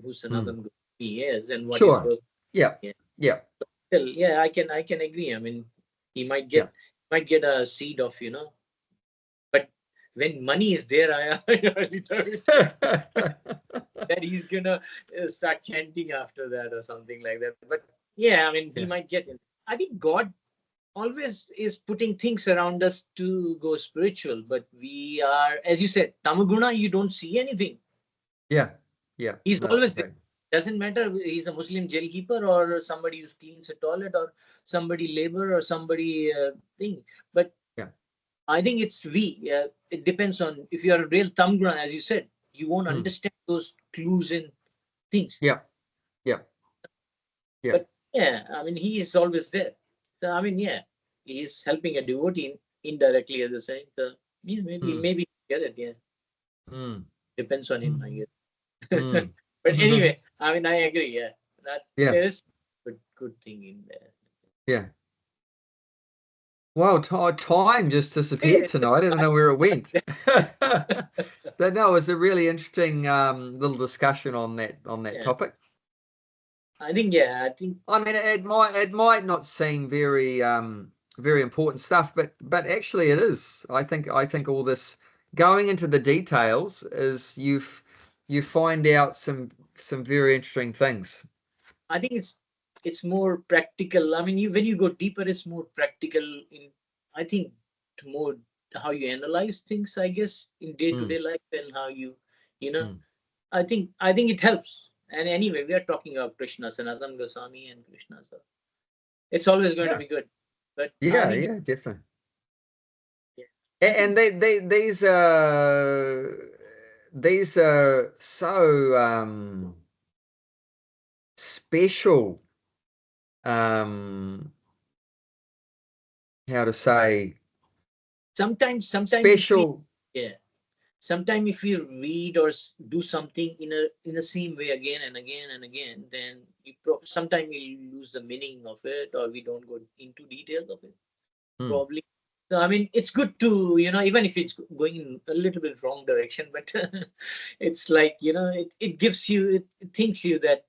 who Sanatan Goswami is and what is work. Yeah. Yeah. Yeah. Still, yeah, I can agree. I mean, he might get a seed of, but when money is there, that he's gonna start chanting after that or something like that. But yeah, I mean, he might get it. I think God always is putting things around us to go spiritual, but we are, as you said, tamaguna, you don't see anything. Yeah. He's always there. Doesn't matter he's a Muslim jailkeeper or somebody who cleans a toilet or somebody labor or somebody thing. But I think it's it depends on if you are a real tamguna, as you said, you won't understand those clues in things. Yeah. But yeah, I mean, he is always there. So I mean, yeah, he is helping a devotee indirectly at the same. So yeah, maybe get it. Yeah, depends on him, I guess. But anyway, I mean, I agree. Yeah, there's good thing in there. Yeah. Wow, time just disappeared tonight. I don't know where it went. But no, it was a really interesting little discussion on that topic. I think I mean it might not seem very very important stuff, but actually it is. I think all this going into the details is you find out some very interesting things. I think it's more practical. I mean, when you go deeper, it's more practical in, I think, more how you analyze things, I guess, in day-to-day life and how you, I think it helps. And anyway, we are talking about Krishna, Sanatan Goswami and Krishna. So it's always going to be good. But I think Definitely. yeah, I And think these are so special, um how to say, sometimes if we special. yeah, sometimes if we read or do something in the same way again and again and again, then sometimes we lose the meaning of it, or we don't go into details of it. Hmm, Probably. So I mean, it's good to even if it's going in a little bit wrong direction, but it's like it gives you it thinks you that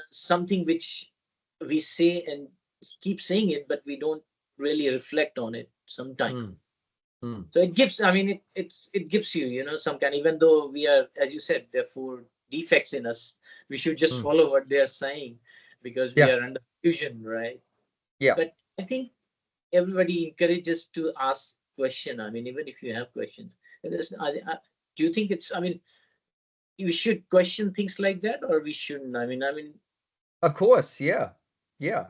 something which we say and keep saying it, but we don't really reflect on it sometimes. hmm, hmm. So it gives, I mean, it gives you, some kind, even though we are, as you said, there are four defects in us, we should just Hmm. follow what they are saying because we Yeah, are under fusion, right? yeah, But I think everybody encourages to ask question. I mean, even if you have questions, and do you think it's, I mean, we should question things like that, or we shouldn't? I mean, of course. Yeah, yeah.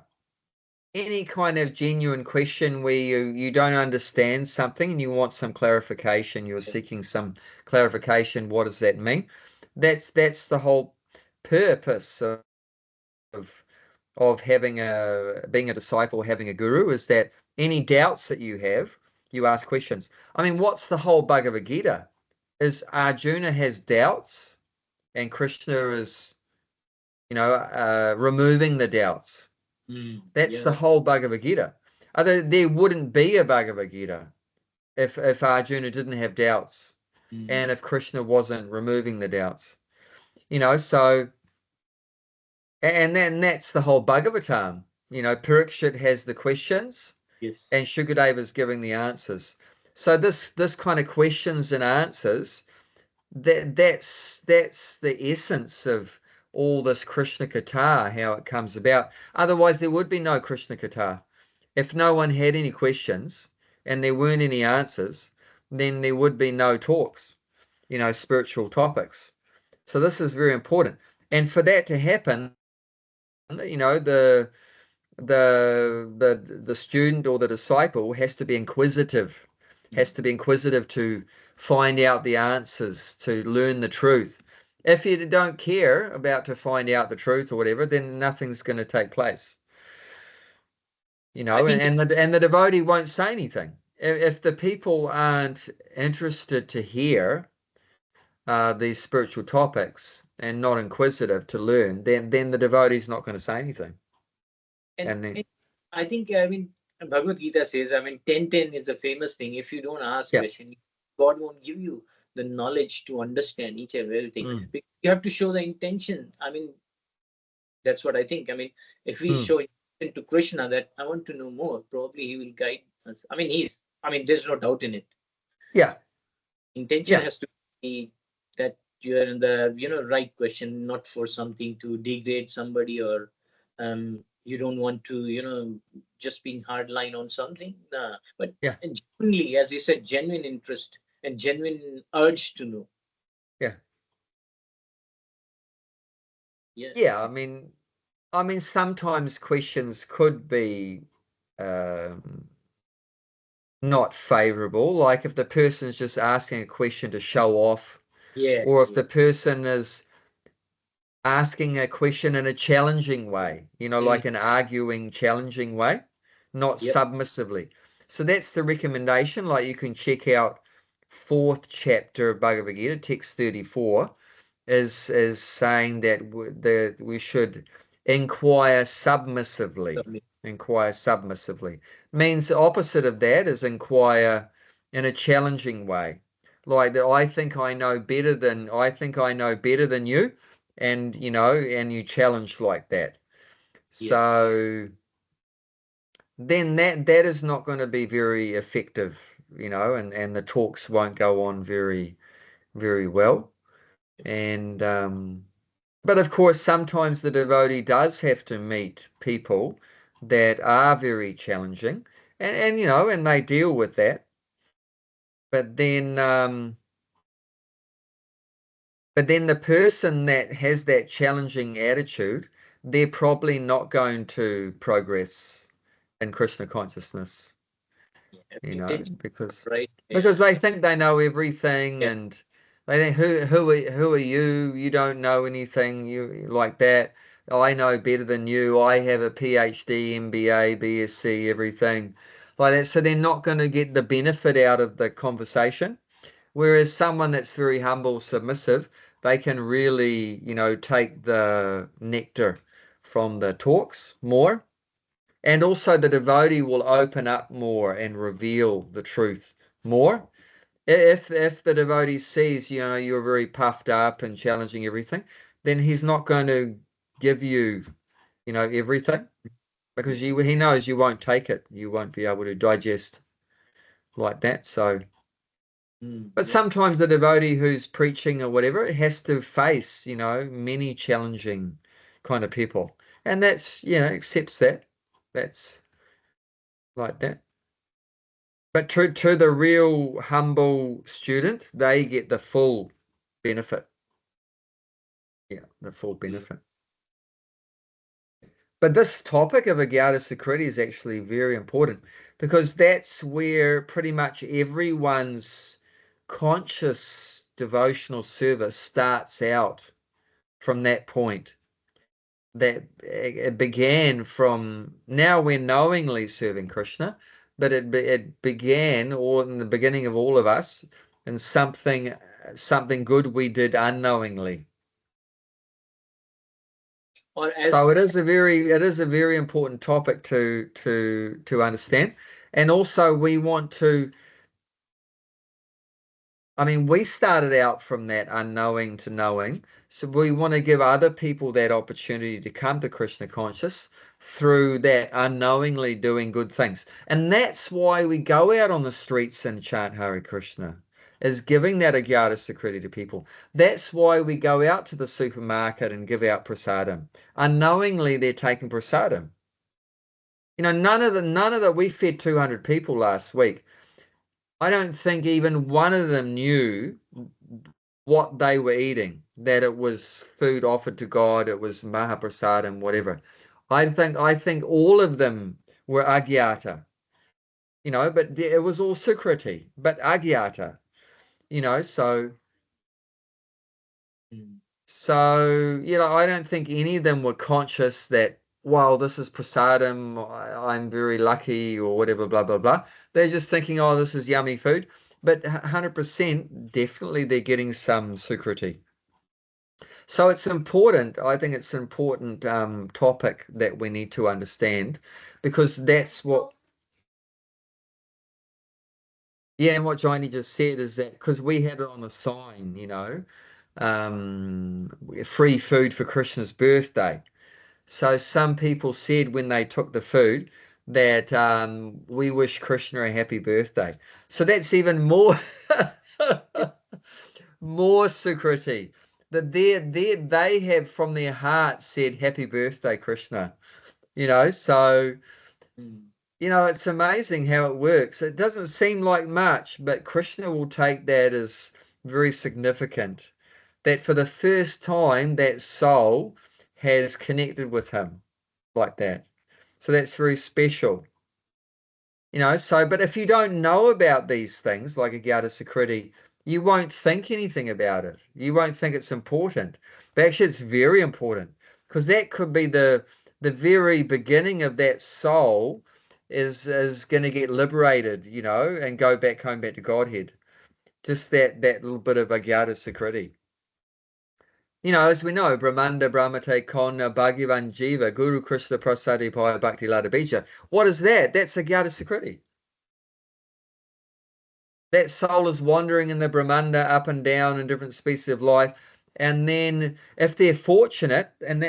Any kind of genuine question where you don't understand something and you want some clarification, you're seeking some clarification, what does that mean? That's the whole purpose of having a being a disciple, having a guru, is that any doubts that you have, you ask questions. I mean, what's the whole Bhagavad Gita? Is Arjuna has doubts and Krishna is, removing the doubts. That's the yeah, whole Bhagavad Gita. There wouldn't be a Bhagavad Gita if Arjuna didn't have doubts mm, and if Krishna wasn't removing the doubts. So and that's the whole Bhagavatam. Parikshit has the questions yes, and Shukadeva is giving the answers. So this kind of questions and answers, that's the essence of all this Krishna Katha, how it comes about. Otherwise, there would be no Krishna Katha. If no one had any questions and there weren't any answers, then there would be no talks, spiritual topics. So this is very important. And for that to happen, the student or the disciple has to be inquisitive to find out the answers, to learn the truth. If you don't care about to find out the truth or whatever, then nothing's going to take place. I think, And the devotee won't say anything. If the people aren't interested to hear these spiritual topics and not inquisitive to learn, then the devotee's not going to say anything. and And then, I think, I mean, Bhagavad Gita says, I mean, 10-10 is a famous thing. If you don't ask yeah, question, God won't give you the knowledge to understand each and everything. mm, You have to show the intention. I mean, that's what I think. I mean, if we mm, show intention to Krishna that I want to know more, probably he will guide us. I mean, there's no doubt in it. yeah, Intention yeah, has to be that you're in the, right question, not for something to degrade somebody, or you don't want to, just being hard line on something. Nah. But yeah, genuinely, as you said, genuine interest and genuine urge to know. yeah, Yeah. yeah. I mean, sometimes questions could be um, not favorable. Like if the person's just asking a question to show off, Yeah. or if Yeah. the person is asking a question in a challenging way, Mm, like an arguing, challenging way, not yep. submissively. So that's the recommendation. Like you can check out fourth chapter of Bhagavad Gita, text 34, is saying that we should inquire submissively. Submit. Inquire submissively means the opposite of that is inquire in a challenging way, like that. I think I know better than you, and you challenge like that. Yeah. So then that is not going to be very effective, and the talks won't go on very, very well. And but of course, sometimes the devotee does have to meet people that are very challenging, and they deal with that. But then But then the person that has that challenging attitude, they're probably not going to progress in Krishna consciousness, Yeah, you know, intention, because right? Yeah, because they think they know everything, yeah. and they think who are you? You don't know anything. You like that. I know better than you. I have a PhD, MBA, BSc, everything like that. So they're not going to get the benefit out of the conversation. Whereas someone that's very humble, submissive, they can really, take the nectar from the talks more. And also the devotee will open up more and reveal the truth more. If the devotee sees, you're very puffed up and challenging everything, then he's not going to give you, everything, because he knows you won't take it. You won't be able to digest like that. So, but Yeah. sometimes the devotee who's preaching or whatever has to face, many challenging kind of people. And that's, accepts that. That's like that. But to the real humble student, they get the full benefit. Yeah, the full Yeah. benefit. But this topic of Agyata Sukriti is actually very important, because that's where pretty much everyone's conscious devotional service starts out, from that point. That it began from, now we're knowingly serving Krishna, but it began, or in the beginning of all of us, in something good we did unknowingly. Or So as it is a very important topic to understand. And also we want to, I mean, we started out from that unknowing to knowing. So we want to give other people that opportunity to come to Krishna conscious through that unknowingly doing good things. And that's why we go out on the streets and chant Hare Krishna, is giving that Agyata Sukriti to people. That's why we go out to the supermarket and give out prasadam. Unknowingly, they're taking prasadam. None of the, we fed 200 people last week. I don't think even one of them knew what they were eating, that it was food offered to God, it was Mahaprasad and whatever. I think all of them were Agyata, but it was all Sukriti, but Agyata, so mm, I don't think any of them were conscious that, well, this is prasadam, I'm very lucky or whatever, blah, blah, blah. They're just thinking, oh, this is yummy food. But 100% definitely they're getting some sukriti. So it's important. I think it's an important topic that we need to understand, because that's what, yeah, and what Johnny just said is that because we had it on a sign, free food for Krishna's birthday. So some people said when they took the food that we wish Krishna a happy birthday. So that's even more more Sukriti, that they have from their heart said happy birthday, Krishna. So mm, it's amazing how it works. It doesn't seem like much, but Krishna will take that as very significant. That for the first time, that soul has connected with him like that. So that's very special. But if you don't know about these things like Agyata Sukriti, you won't think anything about it. You won't think it's important. But actually, it's very important, because that could be the very beginning of that soul is going to get liberated, and go back home, back to Godhead. Just that little bit of Agyata Sukriti. As we know, Brahmanda Brahmate Konna Bhagavan Jiva Guru Krishna Prasadi Paya Bhakti Lada Bija. What is that? That's Agyata Sukriti. That soul is wandering in the Brahmanda up and down in different species of life. And then if they're fortunate, and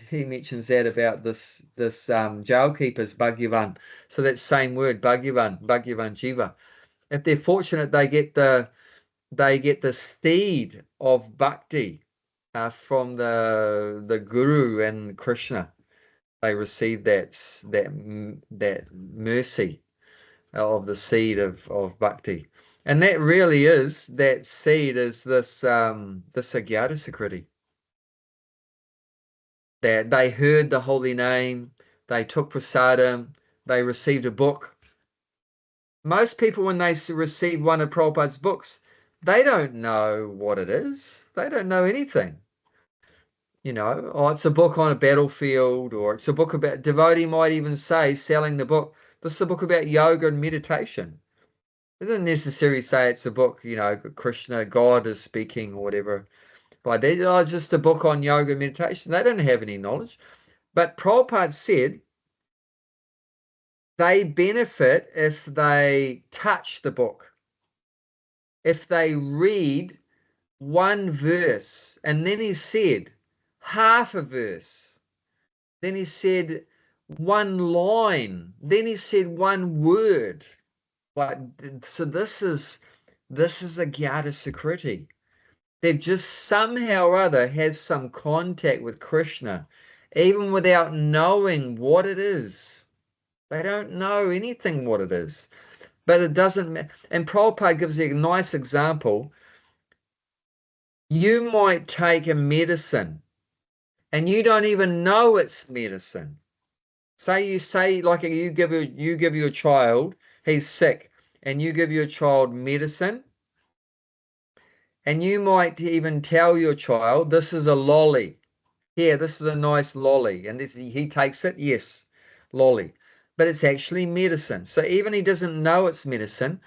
he mentions that about this jail keeper's Bhagavan. So that same word, Bhagavan Jiva. If they're fortunate, they get the steed of bhakti from the Guru and Krishna. They receive that mercy of the seed of bhakti. And that really is, that seed is this this Agyata Sakriti. That they heard the holy name, they took prasadam, they received a book. Most people, when they receive one of Prabhupada's books, they don't know what it is. They don't know anything. You know, oh, it's a book on a battlefield, or it's a book about, devotee might even say, selling the book, this is a book about yoga and meditation. It doesn't necessarily say it's a book, you know, Krishna, God is speaking or whatever. But they, oh, it's just a book on yoga and meditation. They don't have any knowledge. But Prabhupada said they benefit if they touch the book, if they read one verse. And then he said half a verse. Then he said one line. Then he said one word. Like, so this is a Gyata Sukriti. They've just somehow or other had some contact with Krishna, even without knowing what it is. They don't know anything what it is. But it doesn't matter. And Prabhupada gives a nice example. You might take a medicine and you don't even know it's medicine. Say like you give your child, he's sick, and you give your child medicine, and you might even tell your child, this is a lolly. Here, this is a nice lolly. And he takes it, yes, lolly. But it's actually medicine. So even he doesn't know it's medicine,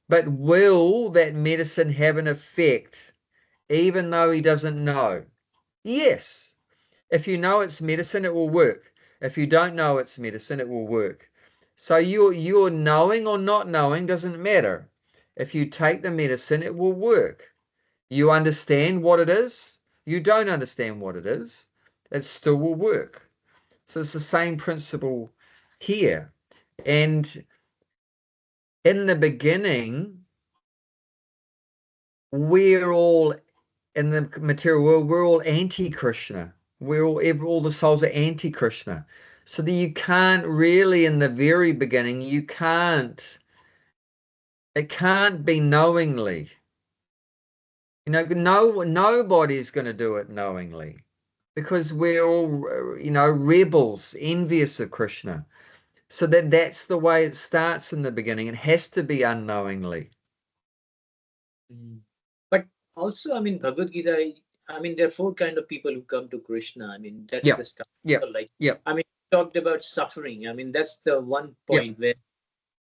but will that medicine have an effect, even though he doesn't know? Yes. If you know it's medicine, it will work. If you don't know it's medicine, it will work. So you're knowing or not knowing doesn't matter. If you take the medicine, it will work. You understand what it is, you don't understand what it is, it still will work. So it's the same principle here. And in the beginning, we're all in the material world, we're all anti-Krishna. All the souls are anti-Krishna. So that you can't really, in the very beginning, it can't be knowingly. You know, nobody's going to do it knowingly because we're all, you know, rebels, envious of Krishna. So that's the way it starts in the beginning. It has to be unknowingly. But also, I mean, Bhagavad Gita, I mean, there are four kind of people who come to Krishna. I mean, that's Yeah, the stuff. yeah, Like, yeah, I mean, talked about suffering. I mean, that's the one yeah, point where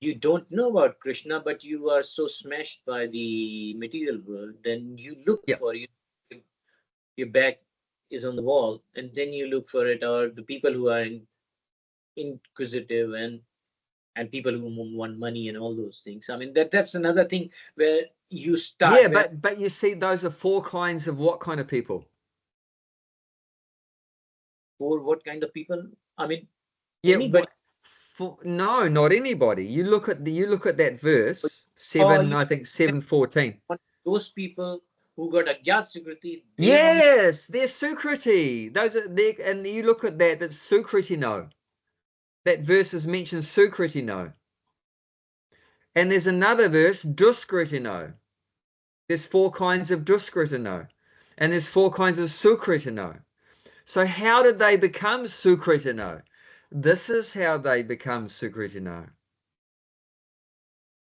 you don't know about Krishna, but you are so smashed by the material world, then you look yeah. for you. Your back is on the wall, and then you look for it, or the people who are inquisitive and people who want money and all those things. I mean, that's another thing where you Yeah, start where but you see, those are four kinds of what kind of people? for what kind of people? I mean, Yeah, anybody. what for, no, not anybody. You look at that verse, Oh, 7, you I think 7:14. want those people who got Agyat Security, they are only Yes, they're Sukriti. Those are they, and you look at that's Sukriti no. That verse is mentioned Sukriti no. And there's another verse, Duskriti no. There's four kinds of Duskriti no. And there's four kinds of Sukriti no. So how did they become Sukriti no? This is how they become Sukriti no.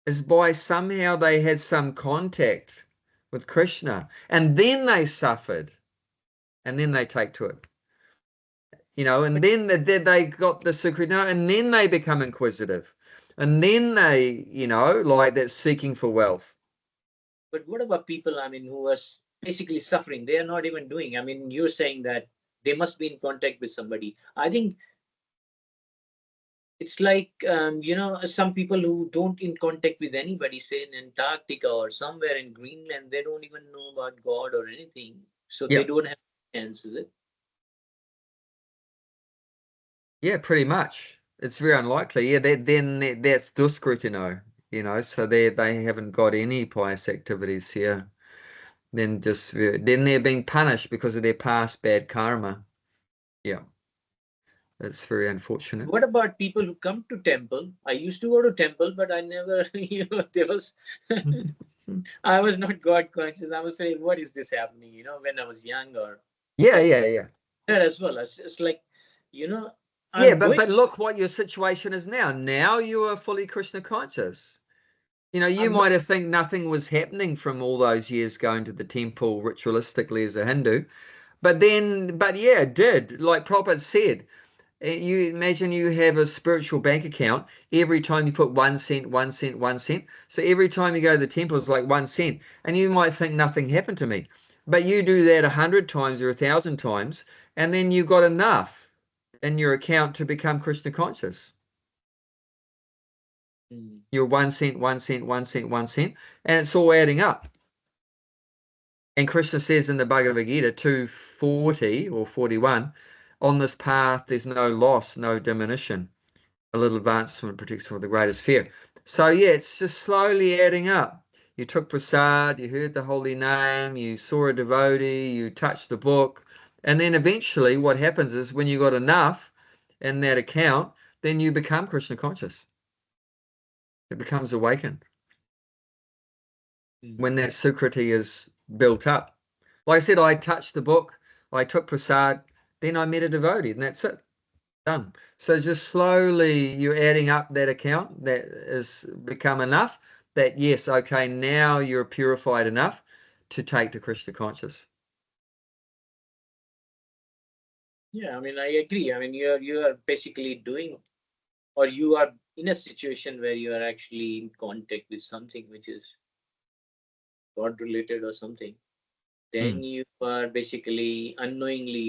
Is by somehow they had some contact with Krishna and then they suffered and then they take to it. You know, and then they got the Sukriti and then they become inquisitive. And then they, you know, like that seeking for wealth. but what about people, I mean, who are basically suffering? They are not even doing. I mean, you're saying that they must be in contact with somebody. I think it's like some people who don't in contact with anybody, say in Antarctica or somewhere in Greenland, they don't even know about God or anything, so they Yeah. don't have chance, is it? Yeah, pretty much. It's very unlikely. Yeah, that's Duskritino, you know, so they haven't got any pious activities here. Then they're being punished because of their past bad karma. Yeah. It's very unfortunate. What about people who come to temple? I used to go to temple, but I never, there was, I was not God conscious. I was saying, what is this happening? When I was young or Yeah. that as well. It's like, you know, Yeah, I'm but going, but look what your situation is now. Now you are fully Krishna conscious. You I'm not, might have think nothing was happening from all those years going to the temple ritualistically as a Hindu, but yeah, it did. Like Prabhupada said, you imagine you have a spiritual bank account. Every time you put 1 cent, 1 cent, 1 cent. So every time you go to the temple, it's like 1 cent. And you might think nothing happened to me. But you do that 100 times or 1,000 times, and then you've got enough in your account to become Krishna conscious. mm, You're 1 cent, 1 cent, 1 cent, 1 cent, and it's all adding up. And Krishna says in the Bhagavad Gita 240 or 41, on this path there's no loss, no diminution. A little advancement protects from the greatest fear. So yeah, it's just slowly adding up. You took prasad, you heard the holy name, you saw a devotee, you touched the book, and then eventually what happens is when you got enough in that account, then you become Krishna conscious. It becomes awakened mm. when that sukriti is built up. Like I said, I touched the book, I took prasad, then I met a devotee, and that's it. Done. So just slowly you're adding up that account that has become enough that yes, okay, now you're purified enough to take to Krishna conscious. Yeah, I mean, I agree. I mean, you are basically doing, or you are in a situation where you are actually in contact with something which is God related or something. Then Mm. you are basically unknowingly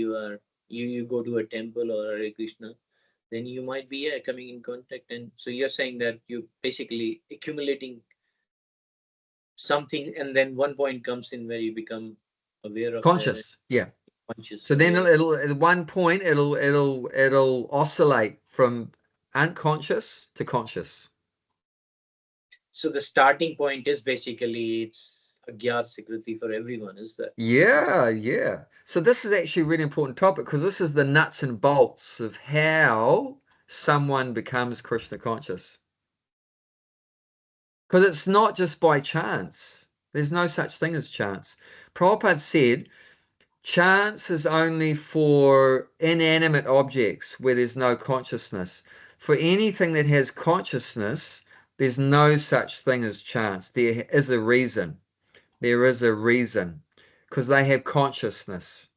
you go to a temple or a Hare Krishna. Then you might be, yeah, coming in contact, and so you're saying that you basically accumulating something, and then one point comes in where you become aware of that and Conscious, yeah. conscious So and then aware. it'll at one point it'll oscillate from unconscious to conscious. So the starting point is basically it's a gyat security for everyone, is that? Yeah. So this is actually a really important topic because this is the nuts and bolts of how someone becomes Krishna conscious. Because it's not just by chance. There's no such thing as chance. Prabhupada said chance is only for inanimate objects where there's no consciousness. For anything that has consciousness, there's no such thing as chance. There is a reason. There is a reason because they have consciousness.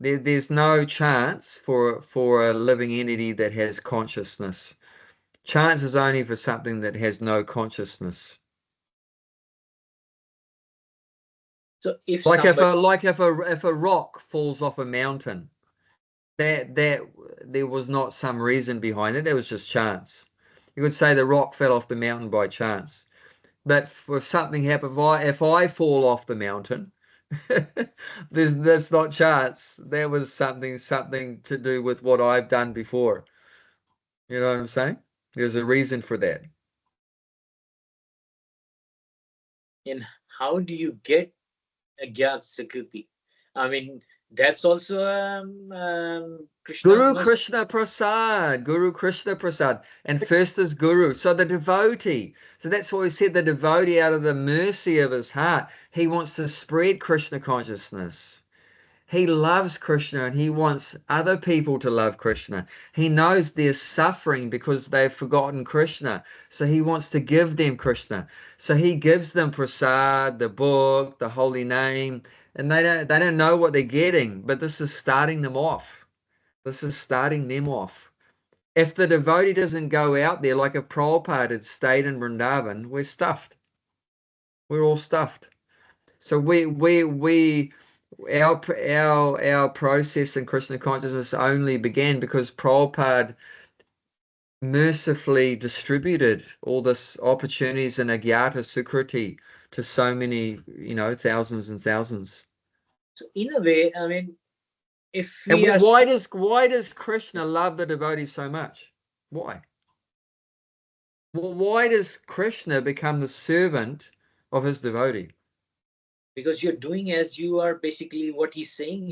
There's no chance for a living entity that has consciousness. Chance is only for something that has no consciousness. So if Like if somebody, a rock falls off a mountain, that there was not some reason behind it. That was just chance. You could say the rock fell off the mountain by chance. But if something happened, if I fall off the mountain, that's not chance. That was something to do with what I've done before. You know what I'm saying? There's a reason for that. in how do you get a gyat security? I mean, that's also Krishna's Guru mercy. Krishna Prasad, Guru Krishna Prasad. And first is Guru. So the devotee. So that's why we said the devotee out of the mercy of his heart, he wants to spread Krishna consciousness. He loves Krishna and he wants other people to love Krishna. He knows they're suffering because they've forgotten Krishna. So he wants to give them Krishna. So he gives them prasad, the book, the holy name, and they don't know what they're getting, but this is starting them off. This is starting them off. If the devotee doesn't go out there, like if Prabhupada had stayed in Vrindavan, we're stuffed. We're all stuffed. So our process in Krishna consciousness only began because Prabhupada mercifully distributed all this opportunities in Agyata Sukriti to so many, thousands and thousands. So in a way, I mean, if And we are why does Krishna love the devotee so much? Why? Well, why does Krishna become the servant of his devotee? because you're doing as you are basically what he's saying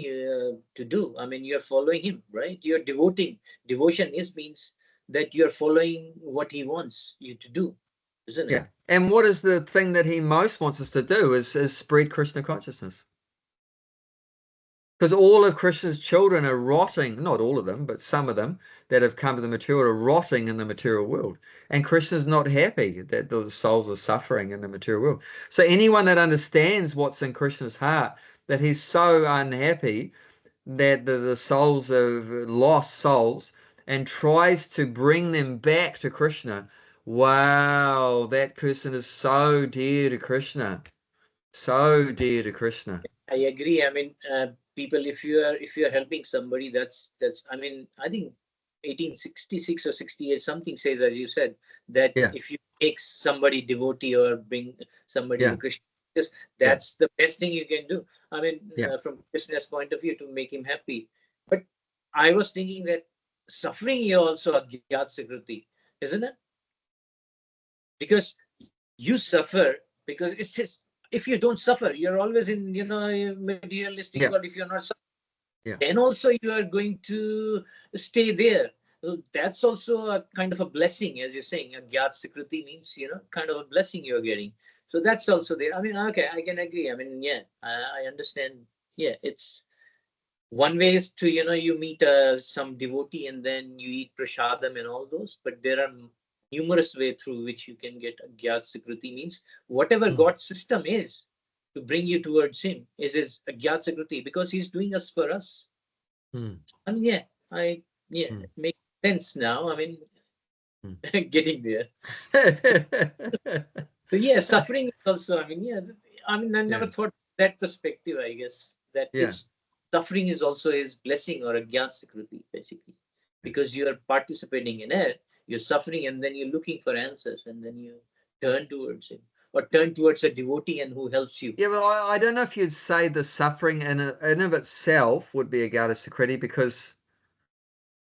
to do. I mean, you're following him, right? You're devoting. Devotion is means that you're following what he wants you to do, isn't it? Yeah. And what is the thing that he most wants us to do is spread Krishna consciousness. Because all of Krishna's children are rotting, not all of them, but some of them that have come to the material are rotting in the material world. And Krishna's not happy that the souls are suffering in the material world. So anyone that understands what's in Krishna's heart, that he's so unhappy that the souls of lost souls and tries to bring them back to Krishna, wow, that person is so dear to Krishna. So dear to Krishna. I agree. I mean, people, if you are helping somebody, that's. I mean, I think 1866 or 68 something says, as you said, that Yeah. if you make somebody devotee or bring somebody to Yeah. Krishna, that's the best thing you can do. I mean, Yeah. from Krishna's point of view, to make him happy. But I was thinking that suffering is also a gyat sakriti, isn't it? Because you suffer because it's just, if you don't suffer, you're always in materialistic Yeah. world. If you're not suffering, Yeah. then also you are going to stay there. So that's also a kind of a blessing, as you're saying. A gyat sakriti means kind of a blessing you're getting. So that's also there. I mean, okay, I can agree. I mean, yeah, I understand. Yeah, it's one way is to you meet some devotee and then you eat prashadam and all those, but there are numerous way through which you can get a gyat sakriti, means whatever God's system is to bring you towards him is a gyat sakriti, because he's doing us for us. Mm. I mean, it makes sense now. I mean, getting there. So yeah, suffering is also, I mean, I never Yeah. thought that perspective, I guess, that Yeah. it's suffering is also his blessing or a gyan sakriti, basically. Because you are participating in it, you're suffering, and then you're looking for answers, and then you turn towards him. Or turn towards a devotee and who helps you. Yeah, but I don't know if you'd say the suffering in of itself would be a Gata Sakriti, because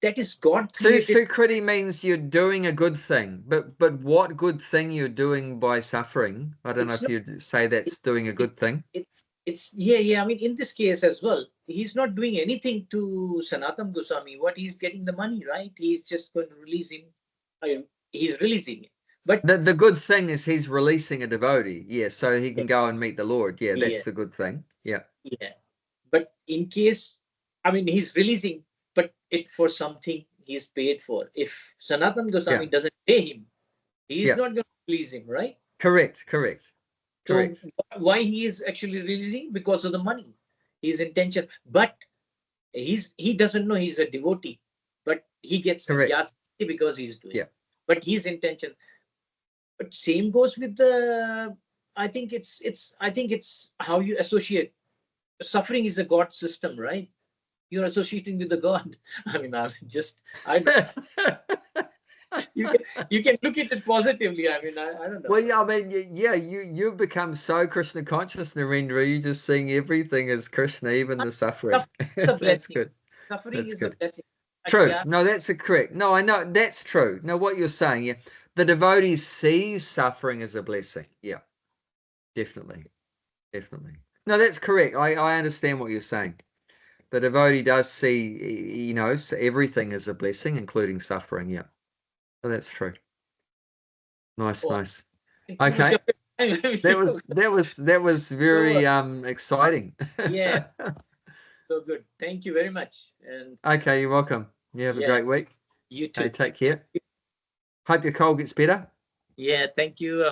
That is God created. Sukriti means you're doing a good thing. But what good thing you're doing by suffering? I don't know It's if not you'd say it, that's doing a it, good thing. it, it's yeah. I mean, in this case as well, he's not doing anything to Sanatan Goswami. What, he's getting the money, right? He's just going to release him. I mean, he's releasing it. But The good thing is he's releasing a devotee. Yeah, so he yeah, can go and meet the Lord. Yeah, yeah, that's the good thing. Yeah. yeah. But in case, I mean, he's releasing, but it for something he's paid for. If Sanatan Goswami Yeah. doesn't pay him, he's Yeah. not going to release him, right? Correct. So Correct. why he is actually releasing? Because of the money, his intention. But he doesn't know he's a devotee, but he gets a Correct. gyat because he's doing. Yeah. But his intention. But same goes with the. I think it's how you associate. Suffering is a God system, right? You're associating with the God. I mean, you can look at it positively. I mean, I don't know. Well, yeah, I mean, yeah, you've become so Krishna conscious, Narendra. You're just seeing everything as Krishna, even the suffering. Suffering is a That's blessing. good. Suffering That's is a good. blessing. True. Yeah, No, that's a correct. No, I know that's true. No, what you're saying, yeah, the devotee sees suffering as a blessing. Yeah, definitely, definitely. No, that's correct. I understand what you're saying. The devotee does see, everything as a blessing, including suffering. Yeah, well, that's true. Nice, oh, nice. too much Okay. of it. That was So very exciting. yeah, so good. Thank you very much. And Okay, you're welcome. You have a yeah, great week. you Okay, too. take care. Hope your cold gets better. Yeah, thank you.